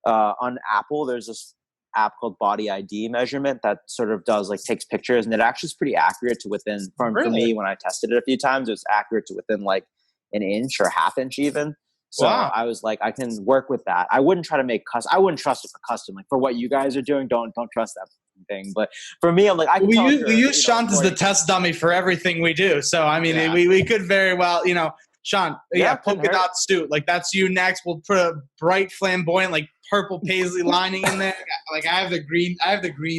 Apple, there's this app called Body ID Measurement that sort of takes pictures, and it actually is pretty accurate to within, for me, when I tested it a few times, it was accurate to within like an inch or half inch even. So wow. I was like, I can work with that. I wouldn't try to make I wouldn't trust it for custom. Like for what you guys are doing, don't trust that thing. But for me, I'm like, we use Sean as the test dummy for everything we do. So I mean, we could very well, Sean, polka dot suit, like that's you next. We'll put a bright flamboyant, like purple paisley lining in there. Like I have the green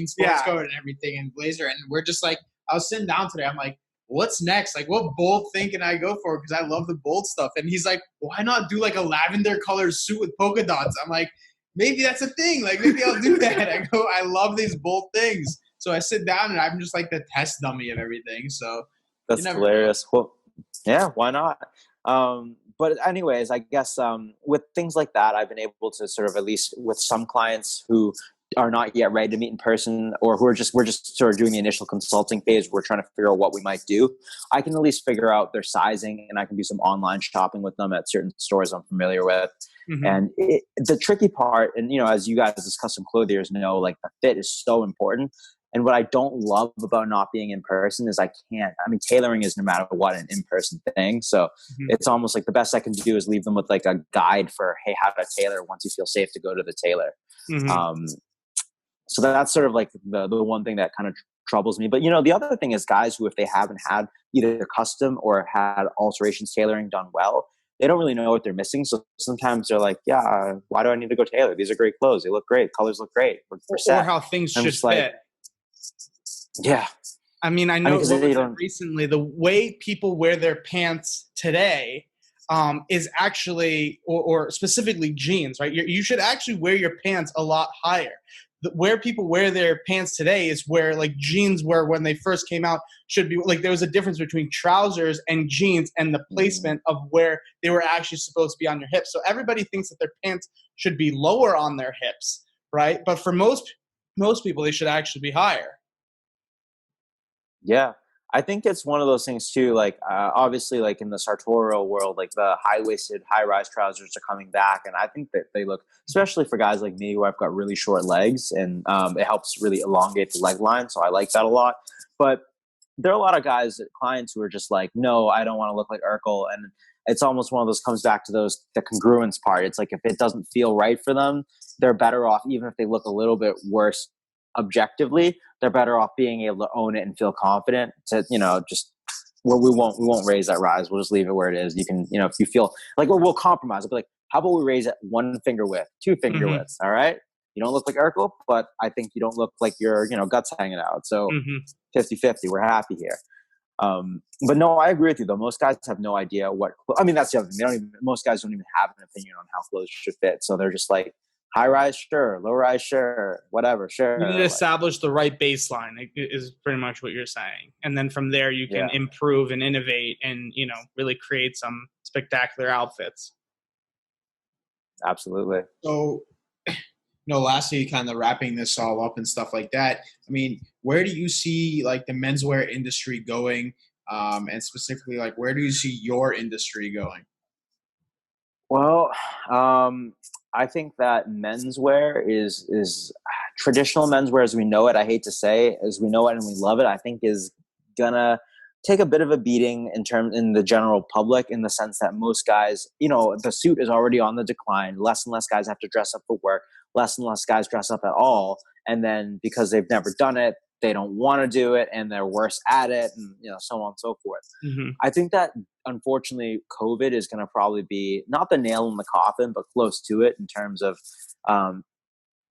sports coat and everything, and blazer, and we're just like, I was sitting down today. I'm like, what's next? Like, what bold thing can I go for? Because I love the bold stuff. And he's like, why not do like a lavender colored suit with polka dots? I'm like, maybe that's a thing. Like, maybe I'll do that. I go, I love these bold things. So I sit down and I'm just like the test dummy of everything. So that's hilarious. Well, yeah, why not? But anyways, I guess with things like that, I've been able to sort of, at least with some clients who are not yet ready to meet in person, or we're just sort of doing the initial consulting phase. We're trying to figure out what we might do. I can at least figure out their sizing, and I can do some online shopping with them at certain stores I'm familiar with. And the tricky part, and as you guys as custom clothiers know, like the fit is so important. And what I don't love about not being in person is tailoring is no matter what an in-person thing. So it's almost like the best I can do is leave them with like a guide for, hey, how to tailor once you feel safe to go to the tailor. So that's sort of like the one thing that kind of troubles me. But, the other thing is guys who, if they haven't had either custom or had alterations tailoring done well, they don't really know what they're missing. So sometimes they're like, yeah, why do I need to go tailor? These are great clothes. They look great. Colors look great. We're set. Or how things should fit. Yeah. I mean, I know recently the way people wear their pants today is actually, or specifically jeans, right? You should actually wear your pants a lot higher. Where people wear their pants today is where like jeans were when they first came out. Should be like, there was a difference between trousers and jeans and the placement of where they were actually supposed to be on your hips. So everybody thinks that their pants should be lower on their hips, right? But for most people, they should actually be higher. Yeah. I think it's one of those things too, like obviously like in the sartorial world, like the high-waisted, high-rise trousers are coming back. And I think that they look, especially for guys like me who I've got really short legs, and it helps really elongate the leg line. So I like that a lot. But there are a lot of clients who are just like, no, I don't want to look like Urkel. And it's almost one of those, comes back to the congruence part. It's like, if it doesn't feel right for them, they're better off, even if they look a little bit worse objectively, they're better off being able to own it and feel confident to, just, well, we won't raise that rise. We'll just leave it where it is. You can, if you feel like, we'll compromise. We'll be like, how about we raise it 1 finger width, 2 finger widths? All right. You don't look like Urkel, but I think you don't look like your, guts hanging out. So 50-50, we're happy here. But no, I agree with you though. Most guys have no idea that's the other thing. Most guys don't even have an opinion on how clothes should fit. So they're just like, high rise, sure. Low rise, sure. Whatever, sure. You need to establish the right baseline is pretty much what you're saying. And then from there you can improve and innovate and, really create some spectacular outfits. Absolutely. So, lastly, kind of wrapping this all up and stuff like that. I mean, where do you see like the menswear industry going? And specifically, like, where do you see your industry going? Well, I think that menswear is traditional menswear as we know it. I hate to say, as we know it and we love it, I think is gonna take a bit of a beating in the general public, in the sense that most guys, the suit is already on the decline. Less and less guys have to dress up for work. Less and less guys dress up at all. And then because they've never done it, they don't want to do it and they're worse at it, and so on and so forth. Mm-hmm. I think that unfortunately COVID is going to probably be not the nail in the coffin, but close to it in terms of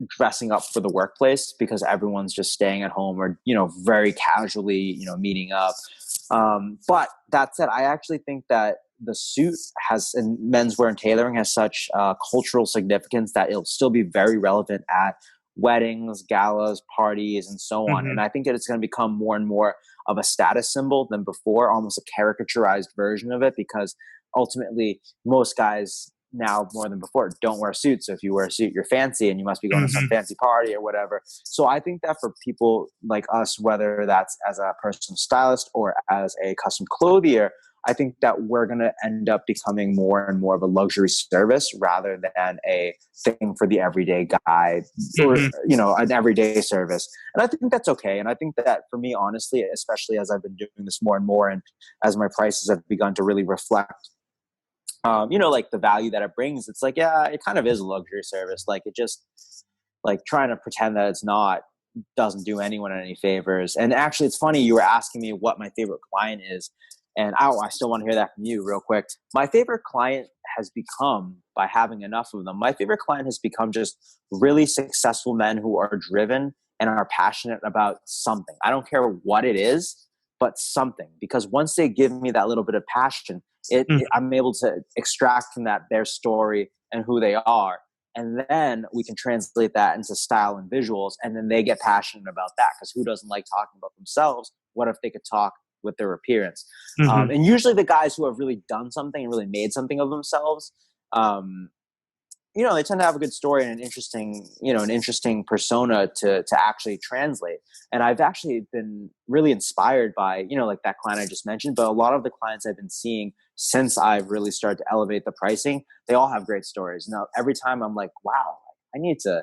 dressing up for the workplace, because everyone's just staying at home or very casually meeting up. But that said, I actually think that the suit and menswear and tailoring has such cultural significance that it'll still be very relevant at weddings, galas, parties, and so on. Mm-hmm. And I think that it's going to become more and more of a status symbol than before, almost a caricaturized version of it, because ultimately most guys now more than before don't wear suits. So if you wear a suit, you're fancy and you must be going to some fancy party or whatever. So I think that for people like us, whether that's as a personal stylist or as a custom clothier, I think that we're going to end up becoming more and more of a luxury service rather than a thing for the everyday guy or, an everyday service. And I think that's okay. And I think that for me, honestly, especially as I've been doing this more and more, and as my prices have begun to really reflect, like the value that it brings, it's like, yeah, it kind of is a luxury service. Like it just like trying to pretend that it's not doesn't do anyone any favors. And actually it's funny, you were asking me what my favorite client is. And I still want to hear that from you real quick. My favorite client has become, by having enough of them, my favorite client has become just really successful men who are driven and are passionate about something. I don't care what it is, but something. Because once they give me that little bit of passion, I'm able to extract from that their story and who they are. And then we can translate that into style and visuals. And then they get passionate about that, because who doesn't like talking about themselves? What if they could talk with their appearance? And usually the guys who have really done something and really made something of themselves, they tend to have a good story and an interesting persona to actually translate. And I've actually been really inspired by, like that client I just mentioned, but a lot of the clients I've been seeing since I've really started to elevate the pricing, they all have great stories. Now, every time I'm like, wow, I need to,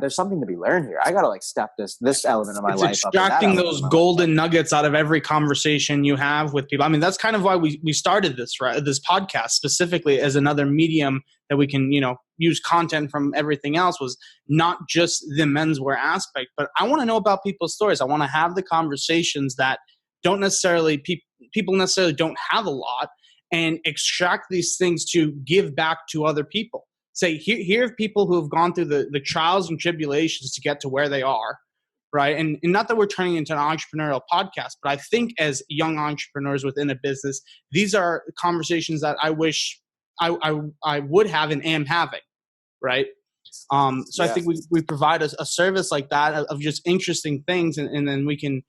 there's something to be learned here. I got to step this element of my life up. Extracting those golden nuggets out of every conversation you have with people. I mean, that's kind of why we started this, right? This podcast specifically as another medium that we can, use content from everything else, was not just the menswear aspect, but I want to know about people's stories. I want to have the conversations that don't necessarily, people necessarily don't have a lot, and extract these things to give back to other people. Say, here are people who have gone through the trials and tribulations to get to where they are, right? And not that we're turning into an entrepreneurial podcast, but I think as young entrepreneurs within a business, these are conversations that I wish I would have and am having, right? I think we provide a service like that of just interesting things, and then we can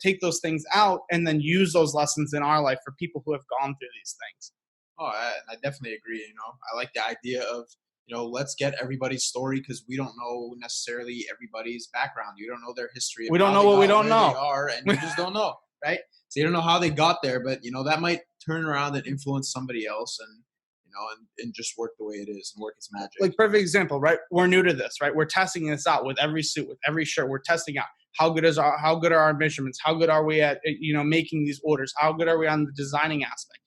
take those things out and then use those lessons in our life for people who have gone through these things. Oh, I definitely agree. I like the idea of, let's get everybody's story, because we don't know necessarily everybody's background. You don't know their history. We don't know what we don't know. They are, and you just don't know, right? So you don't know how they got there, but that might turn around and influence somebody else, and and just work the way it is and work its magic. Like, perfect example, right? We're new to this, right? We're testing this out with every suit, with every shirt. We're testing out how good are our measurements? How good are we at making these orders? How good are we on the designing aspect?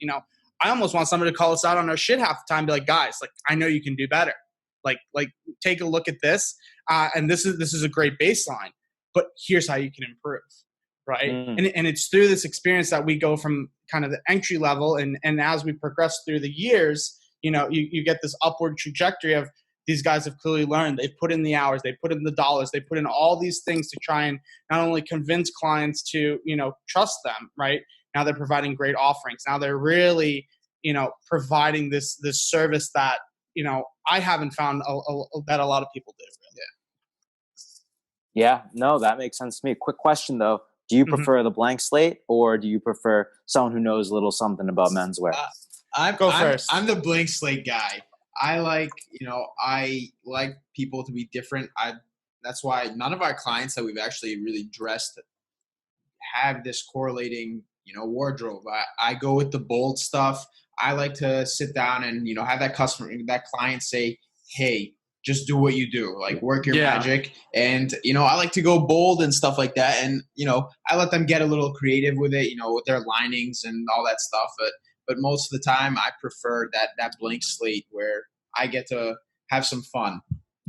I almost want somebody to call us out on our shit half the time. Be like, guys, I know you can do better. Like take a look at this, and this is a great baseline. But here's how you can improve, right? And it's through this experience that we go from kind of the entry level, and as we progress through the years, you get this upward trajectory of these guys have clearly learned. They've put in the hours, they put in the dollars, they put in all these things to try and not only convince clients to trust them, right? Now they're providing great offerings. Now they're really, providing this service that, I haven't found that a lot of people do. Really. Yeah, no, that makes sense to me. Quick question though. Do you prefer the blank slate, or do you prefer someone who knows a little something about menswear? Go first. I'm the blank slate guy. I like people to be different. That's why none of our clients that we've actually really dressed have this correlating, wardrobe. I go with the bold stuff. I like to sit down and, have that client say, hey, just do what you do, work your magic. And, I like to go bold and stuff like that. And, I let them get a little creative with it, with their linings and all that stuff. But most of the time I prefer that blank slate where I get to have some fun.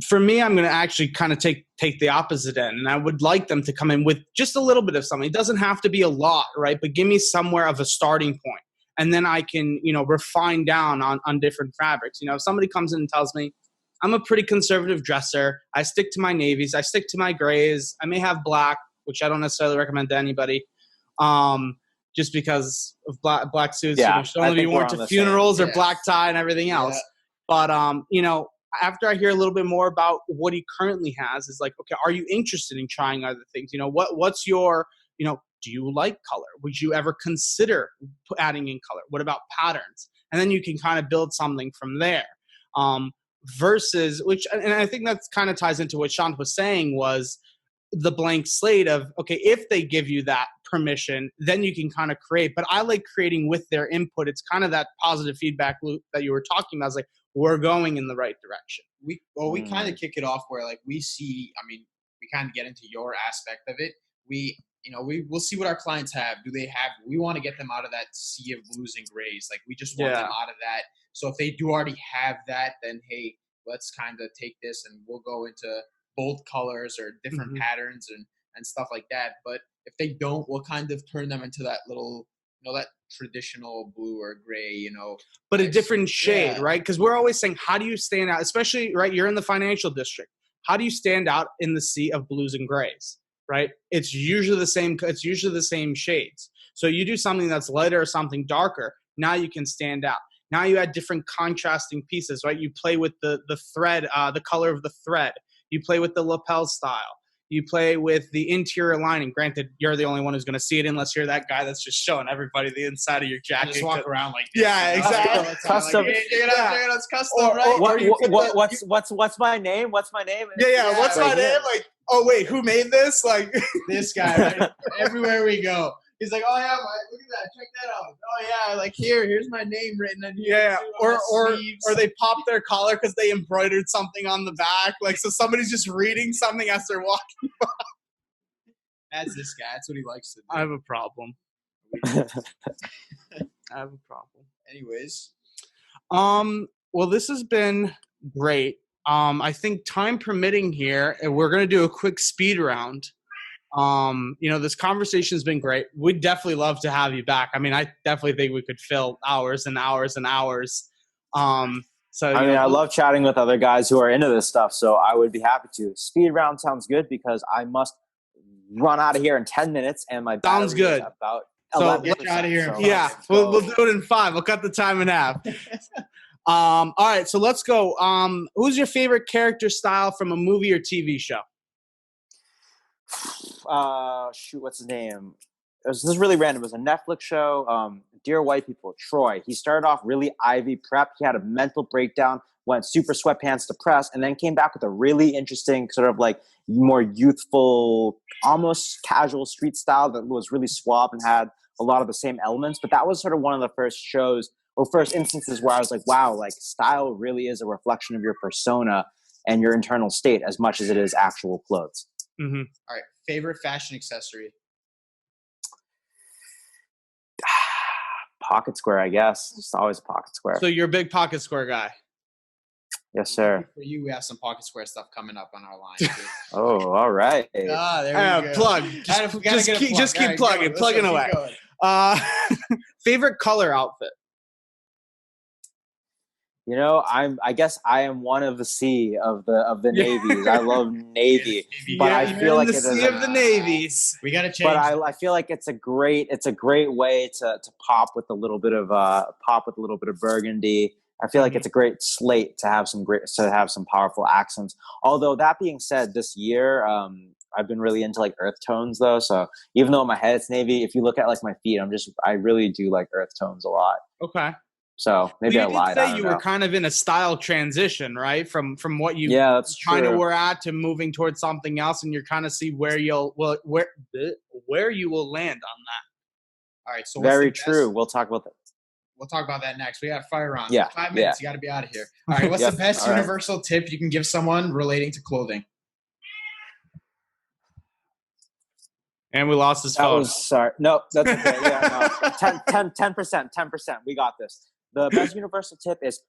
for me, I'm going to actually kind of take the opposite end, and I would like them to come in with just a little bit of something. It doesn't have to be a lot, right? But give me somewhere of a starting point, and then I can, refine down on different fabrics. If somebody comes in and tells me, I'm a pretty conservative dresser, I stick to my navies, I stick to my grays, I may have black, which I don't necessarily recommend to anybody, just because of black suits, should only be worn to funerals or black tie and everything else. But after I hear a little bit more about what he currently has, is like, okay, are you interested in trying other things? What's your, do you like color? Would you ever consider adding in color? What about patterns? And then you can kind of build something from there. Versus, and I think that kind of ties into what Shant was saying, was the blank slate of, okay, if they give you that permission, then you can kind of create. But I like creating with their input. It's kind of that positive feedback loop that you were talking about. It's like, we're going in the right direction. We kind of kick it off where like we see, we kind of get into your aspect of it. We'll see what our clients have. We want to get them out of that sea of blues and grays. Like we just want them out of that. So if they do already have that, then hey, let's kind of take this and we'll go into bold colors or different patterns and stuff like that. But if they don't, we'll kind of turn them into that little, that traditional blue or gray, but a different shade, right? Because we're always saying, how do you stand out? Especially, right, you're in the financial district. How do you stand out in the sea of blues and grays, right? It's usually the same shades. So you do something that's lighter or something darker, now you can stand out. Now you add different contrasting pieces, right? You play with the thread, the color of the thread. You play with the lapel style. You play with the interior lining. Granted, you're the only one who's going to see it unless you're that guy that's just showing everybody the inside of your jacket. Just walk around like this. Yeah, exactly. Custom. It's custom, right? What's my name? What's my name? Yeah. What's my name? Like, oh wait, who made this? Like this guy. Right? Everywhere we go, he's like, oh yeah, look at that, check that out. Oh yeah, like here's my name written in here. Yeah, or they pop their collar because they embroidered something on the back. Like, so somebody's just reading something as they're walking by. That's this guy. That's what he likes to do. I have a problem. Anyways, well, this has been great. I think time permitting here, we're gonna do a quick speed round. This conversation has been great. We'd definitely love to have you back. I definitely think we could fill hours and hours and hours. I love chatting with other guys who are into this stuff, so I would be happy to. Speed round sounds good because I must run out of here in 10 minutes, and my battery sounds good. Is about so get you out of here. Yeah, we'll do it in 5. We'll cut the time in half. All right, so let's go. Who's your favorite character style from a movie or TV show? What's his name? This is really random. It was a Netflix show, Dear White People, Troy. He started off really Ivy prep. He had a mental breakdown, went super sweatpants to press, and then came back with a really interesting sort of like more youthful, almost casual street style that was really suave and had a lot of the same elements. But that was sort of one of the first shows or first instances where I was like, wow, like style really is a reflection of your persona and your internal state as much as it is actual clothes. Mm-hmm. All right. Favorite fashion accessory? Pocket square, I guess. It's always a pocket square. So you're a big pocket square guy. Yes, sir. For you, we have some pocket square stuff coming up on our line, too. Oh, all right. There we go. Plug. Just keep plugging. Plugging away. Favorite color outfit? I guess I am one of the sea of the navies. I love navy, but I feel like the sea of the navies. We got to change. But I feel like it's a great way to pop with a little bit of burgundy. I feel like it's a great slate to have some powerful accents. Although that being said, this year I've been really into like earth tones though. So even though in my head it's navy, if you look at like my feet, I really do like earth tones a lot. Okay. So maybe I lied. You were kind of in a style transition, right? From what you that's kind true. of were at to moving towards something else, and you're kind of see where you will land on that. All right. So very true. We'll talk about that. We'll talk about that next. We got a fire round. Yeah. 5 minutes. You got to be out of here. All right. What's the best universal tip you can give someone relating to clothing? And we lost his phone. Sorry. No, that's okay. Yeah, no. 10%. We got this. The best universal tip is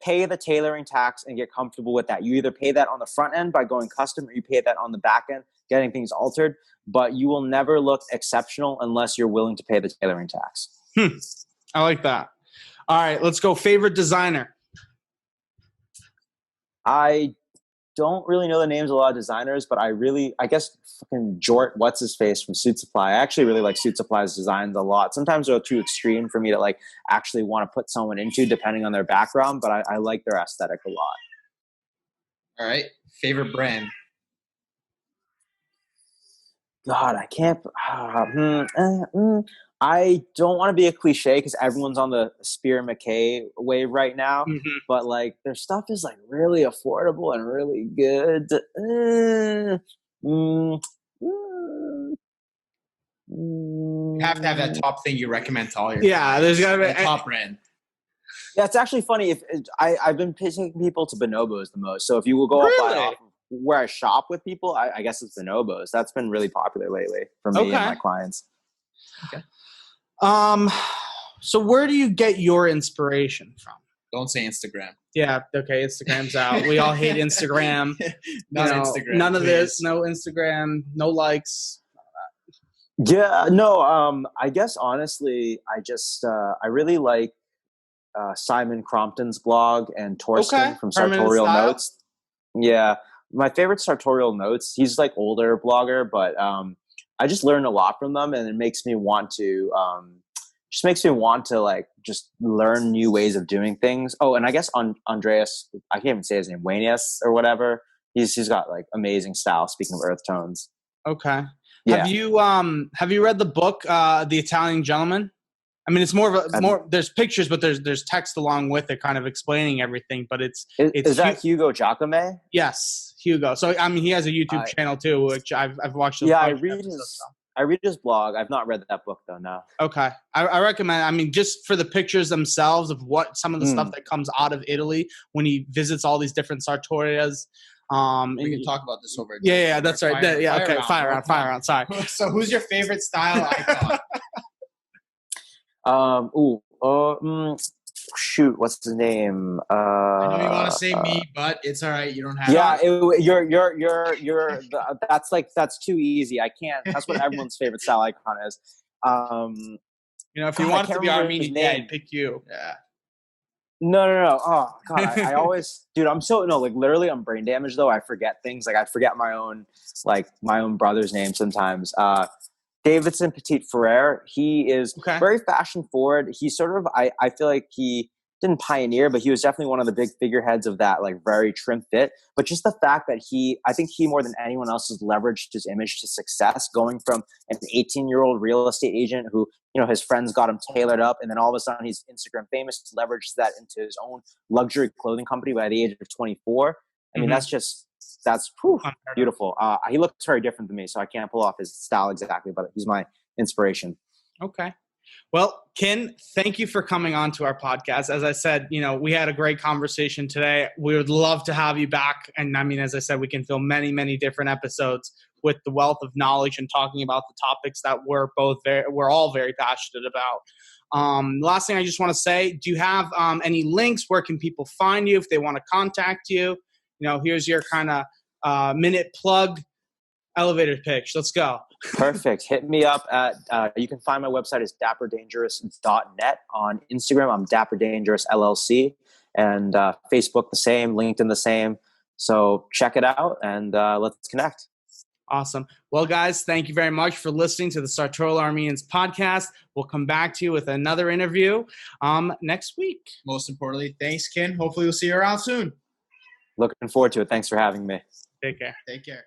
pay the tailoring tax and get comfortable with that. You either pay that on the front end by going custom, or you pay that on the back end, getting things altered, but you will never look exceptional unless you're willing to pay the tailoring tax. I like that. All right, let's go. Favorite designer? I don't really know the names of a lot of designers, but I guess fucking Jort, what's his face from Suit Supply. I actually really like Suit Supply's designs a lot. Sometimes they're too extreme for me to like actually want to put someone into, depending on their background, but I like their aesthetic a lot. All right. Favorite brand? God, I can't. I don't want to be a cliche because everyone's on the Spear McKay wave right now, but like their stuff is like really affordable and really good. You have to have that top thing you recommend to all your there's got to be top brand. Yeah, it's actually funny. I've been taking people to Bonobos the most. So if you will go up by where I shop with people, I guess it's Bonobos. That's been really popular lately for me and my clients. Okay. So where do you get your inspiration from? Don't say Instagram. Yeah, okay, Instagram's out. We all hate Instagram. Instagram. None of this, no Instagram, no likes. Yeah, no, I guess honestly, I really like Simon Crompton's blog and Torsten from Sartorial Notes. Yeah, my favorite Sartorial Notes. He's like older blogger, but I just learned a lot from them, and it makes me want to like just learn new ways of doing things. Oh, and I guess Andreas, I can't even say his name, Wanius or whatever. He's got like amazing style. Speaking of earth tones. Okay. Yeah. Have you read the book, The Italian Gentleman? I mean, it's there's pictures, but there's text along with it, kind of explaining everything. But is that Hugo Giacome? Yes, Hugo. So I mean, he has a YouTube channel too, which I've watched. Yeah, I read his blog. I've not read that book though. No. Okay, I recommend. I mean, just for the pictures themselves of what some of the stuff that comes out of Italy when he visits all these different sartorias. We can talk about this over. Yeah, that's right. Fire around. Sorry. So, who's your favorite style icon? Shoot, what's his name? I know you want to say me, but it's all right. You don't have. Yeah, that's too easy. I can't. That's what everyone's favorite style icon is. If you want it to be Armenian, I'd pick you. Yeah. No. Oh God, I always, dude. Literally, I'm brain damaged though. I forget things. Like I forget my own brother's name sometimes. Davidson Petit Ferrer. He is very fashion forward. He sort of, I feel like he didn't pioneer, but he was definitely one of the big figureheads of that like very trim fit. But just the fact that I think he more than anyone else has leveraged his image to success, going from an 18-year-old real estate agent who, his friends got him tailored up, and then all of a sudden he's Instagram famous, leveraged that into his own luxury clothing company by the age of 24. I mean, that's beautiful. He looks very different than me, so I can't pull off his style exactly, but he's my inspiration. Okay. Well, Ken, thank you for coming on to our podcast. As I said, we had a great conversation today. We would love to have you back. And I mean, as I said, we can film many, many different episodes with the wealth of knowledge and talking about the topics that we're all very passionate about. Last thing I just want to say, do you have any links? Where can people find you if they want to contact you? Here's your kind of minute plug, elevator pitch. Let's go. Perfect. Hit me up at, you can find my website is dapperdangerous.net. On Instagram, I'm Dapper Dangerous LLC, and Facebook the same, LinkedIn the same. So check it out and let's connect. Awesome. Well, guys, thank you very much for listening to the Sartorial Armenians Podcast. We'll come back to you with another interview next week. Most importantly, thanks, Ken. Hopefully we'll see you around soon. Looking forward to it. Thanks for having me. Take care. Take care.